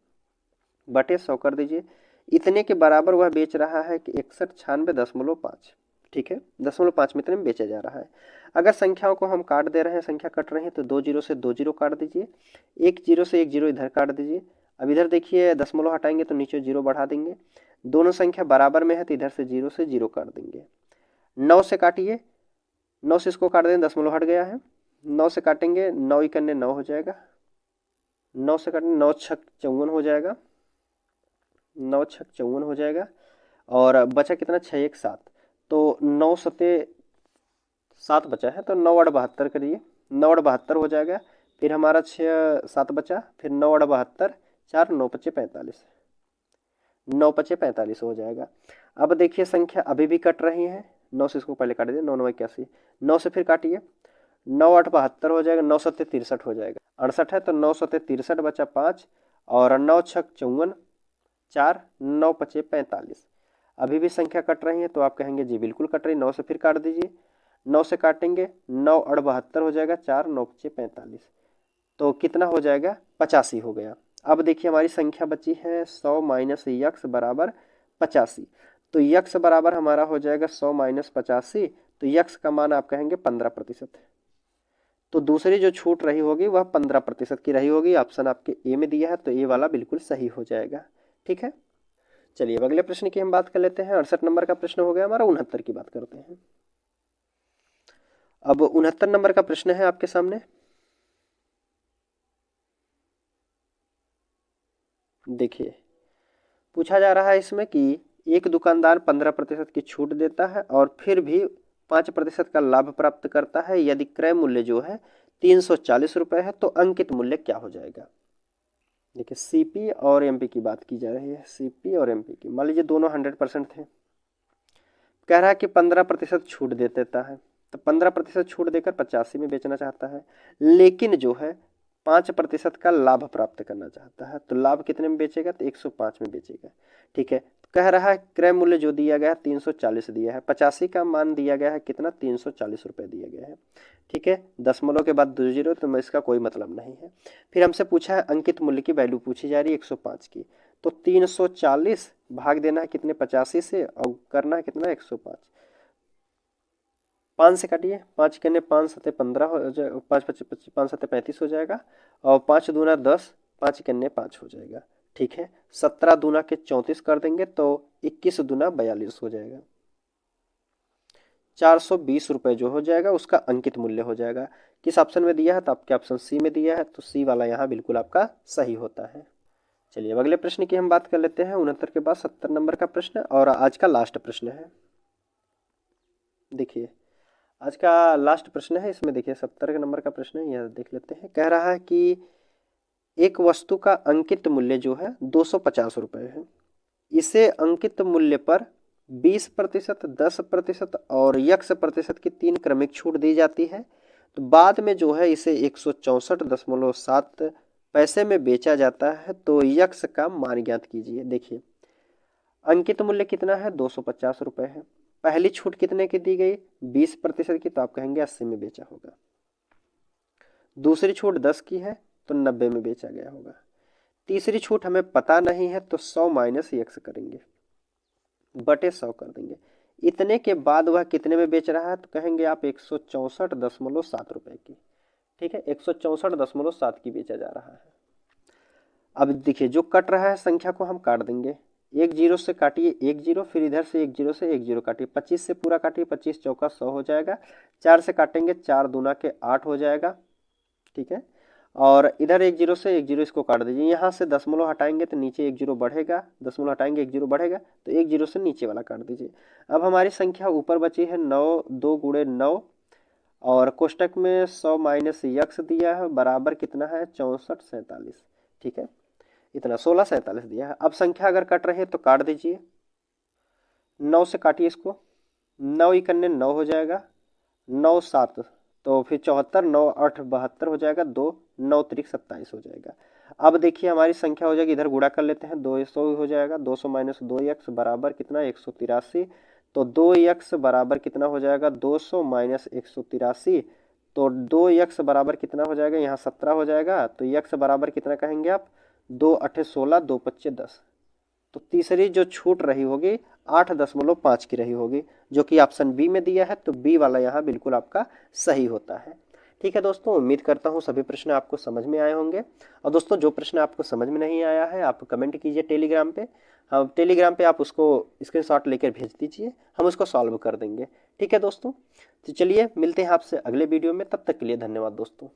बटे 100 कर दीजिए। इतने के बराबर वह बेच रहा है कि 6196.5। ठीक है, 0.5 में इतने में बेचा जा रहा है। अगर संख्याओं को हम काट दे रहे हैं, संख्या कट रही है, तो 2 0 से 2 0 काट दीजिए, 1 0 से 1 0 इधर काट दीजिए। अब इधर देखिए, दशमलव हटाएंगे तो नीचे 0 बढ़ा देंगे। दोनों संख्या बराबर में है तो इधर से 0 काट देंगे। 9 से काटिए, 9 से इसको काट देंगे, दशमलव हट गया है। 9 से काटेंगे, 9 इकन्ने 9 हो जाएगा, 9 से काटेंगे 9 छक 54 हो जाएगा, 9 छक 54 हो जाएगा। और बचा कितना, 6 1 7, तो 9 सते 7 बचा है, तो 9 8 72 करिए, 9 8 72 हो जाएगा। फिर हमारा 6 7 बचा, फिर 9 8 72, 4 9 5 45, 9 5 45 हो जाएगा। अब देखिए संख्या अभी भी कट रही है, 9 से इसको पहले काट दिए, 9 9 81, 9 से फिर काटिए, 9 8 72 हो जाएगा, 9 7 63 हो जाएगा, 68 है तो 9 7 63 बचा 5 और 9 छक 54, 4 9 5 45। अभी भी संख्या कट रही है, तो आप कहेंगे जी बिल्कुल कट रही, 9 से फिर काट दीजिए, 9 से काटेंगे, 9 8 72 हो जाएगा, 4 9 5 45, तो कितना हो जाएगा, 85 हो गया। अब देखिए हमारी संख्या बची है 100 माइनस यक्स बराबर 85, तो यक्स बराबर हमारा हो जाएगा 100 माइनस 85, तो यक्स का मान आप कहेंगे 15%। तो दूसरी जो छूट रही होगी वह 15% की रही होगी। ऑप्शन आपके ए में दिया है, तो ए वाला बिल्कुल सही हो जाएगा। ठीक है, चलिए अब अगले प्रश्न की हम बात कर लेते हैं। 68 नंबर का प्रश्न हो गया हमारा, 69 की बात करते हैं। अब 69 नंबर का प्रश्न है आपके सामने, देखिए पूछा जा रहा है इसमें कि एक दुकानदार 15% की छूट देता है और फिर भी 5% का लाभ प्राप्त करता है। यदि क्रय मूल्य जो है 340 रुपये है, तो अंकित मूल्य क्या हो जाएगा। देखिए सीपी और एमपी की बात की जा रही है, सीपी और एमपी की। मान लीजिए दोनों 100% थे, कह रहा है कि 15% छूट दे देता है, तो 15% छूट देकर 85 में बेचना चाहता है। लेकिन जो है 5% का लाभ प्राप्त करना चाहता है, तो लाभ कितने में बेचेगा, तो 105 में बेचेगा। ठीक है, कह रहा है क्रय मूल्य जो दिया गया है 340 दिया है, 85 का मान दिया गया है कितना, 340 रुपये दिया गया है। ठीक है, दशमलव के बाद 2 0, तो इसका कोई मतलब नहीं है। फिर हमसे पूछा है अंकित मूल्य की वैल्यू पूछी जा रही है 105 की, तो 340 भाग देना है कितने, 85 से, और करना है कितना, 105। 5 से काटिए, 5 करने 5 सत्ते 15 हो जाएगा, 5 25 5 सत्ते 35 हो जाएगा, और 5 दूना 10, 5 करने 5 हो जाएगा। ठीक है, 17 दूना के 34 कर देंगे, तो 21 दूना 42 हो जाएगा। 420 रुपये जो हो जाएगा उसका अंकित मूल्य हो जाएगा। किस ऑप्शन में दिया है, तो आपके ऑप्शन सी में दिया है, तो सी वाला यहाँ बिल्कुल आपका सही होता है। चलिए अब अगले प्रश्न की हम बात कर लेते हैं। 69 के बाद 70 नंबर का प्रश्न और आज का लास्ट प्रश्न है। देखिए आज का लास्ट प्रश्न है, इसमें देखिए 70 नंबर का प्रश्न है, यह देख लेते हैं। कह रहा है कि एक वस्तु का अंकित मूल्य जो है 250 रुपये है। इसे अंकित मूल्य पर 20%, 10% और यक्स प्रतिशत की 3 क्रमिक छूट दी जाती है। तो बाद में जो है इसे 164.7 पैसे में बेचा जाता है। तो यक्स का मान ज्ञात कीजिए। देखिए अंकित मूल्य कितना है, 250 रुपये है। पहली छूट कितने की दी गई, 20% की, तो आप कहेंगे 80 में बेचा होगा। दूसरी छूट 10 की है तो 90 में बेचा गया होगा। तीसरी छूट हमें पता नहीं है तो 100 माइनस यक्स करेंगे, बटे 100 कर देंगे। इतने के बाद वह कितने में बेच रहा है, तो कहेंगे आप 164.7 रुपए की। ठीक है, 164.7 की बेचा जा रहा है। अब देखिए जो कट रहा है संख्या को हम काट देंगे। एक जीरो से काटिए, एक जीरो, फिर इधर से एक जीरो से एक जीरो काटिए। 25 से पूरा काटिए, 25 चौका 100 हो जाएगा। 4 से काटेंगे, 4 दूना के 8 हो जाएगा। ठीक है, और इधर एक जीरो से एक जीरो इसको काट दीजिए। यहाँ से दशमलव हटाएंगे तो नीचे एक जीरो बढ़ेगा, दशमलव हटाएंगे एक जीरो बढ़ेगा, तो एक जीरो से नीचे वाला काट दीजिए। अब हमारी संख्या ऊपर बची है 9, 2 गुणे 9, और कोष्टक में 100 माइनस यक्स दिया है, बराबर कितना है 6447। ठीक है, इतना 1647 दिया है। अब संख्या अगर कट रही है तो काट दीजिए। 9 से काटिए इसको, 9 इकन्ने 9 हो जाएगा, 9 7 तो फिर 74, 9 8 72 हो जाएगा, 2 9 त्रिक 27 हो जाएगा। अब देखिए हमारी संख्या हो जाएगी, इधर गुणा कर लेते हैं, 200 हो जाएगा, 200 माइनस 2x बराबर कितना 183। तो 2x बराबर कितना हो जाएगा 200 माइनस 183। तो 2x बराबर कितना हो जाएगा, यहाँ 17 हो जाएगा। तो x बराबर कितना कहेंगे आप, 2 8 16, 2 5 10। तो तीसरी जो छूट रही होगी 8.5 की रही होगी, जो कि ऑप्शन बी में दिया है। तो बी वाला यहाँ बिल्कुल आपका सही होता है। ठीक है दोस्तों, उम्मीद करता हूँ सभी प्रश्न आपको समझ में आए होंगे। और दोस्तों जो प्रश्न आपको समझ में नहीं आया है आप कमेंट कीजिए टेलीग्राम पे। हम टेलीग्राम पे आप उसको स्क्रीनशॉट लेकर भेज दीजिए, हम उसको सॉल्व कर देंगे। ठीक है दोस्तों, तो चलिए मिलते हैं आपसे अगले वीडियो में, तब तक के लिए धन्यवाद दोस्तों।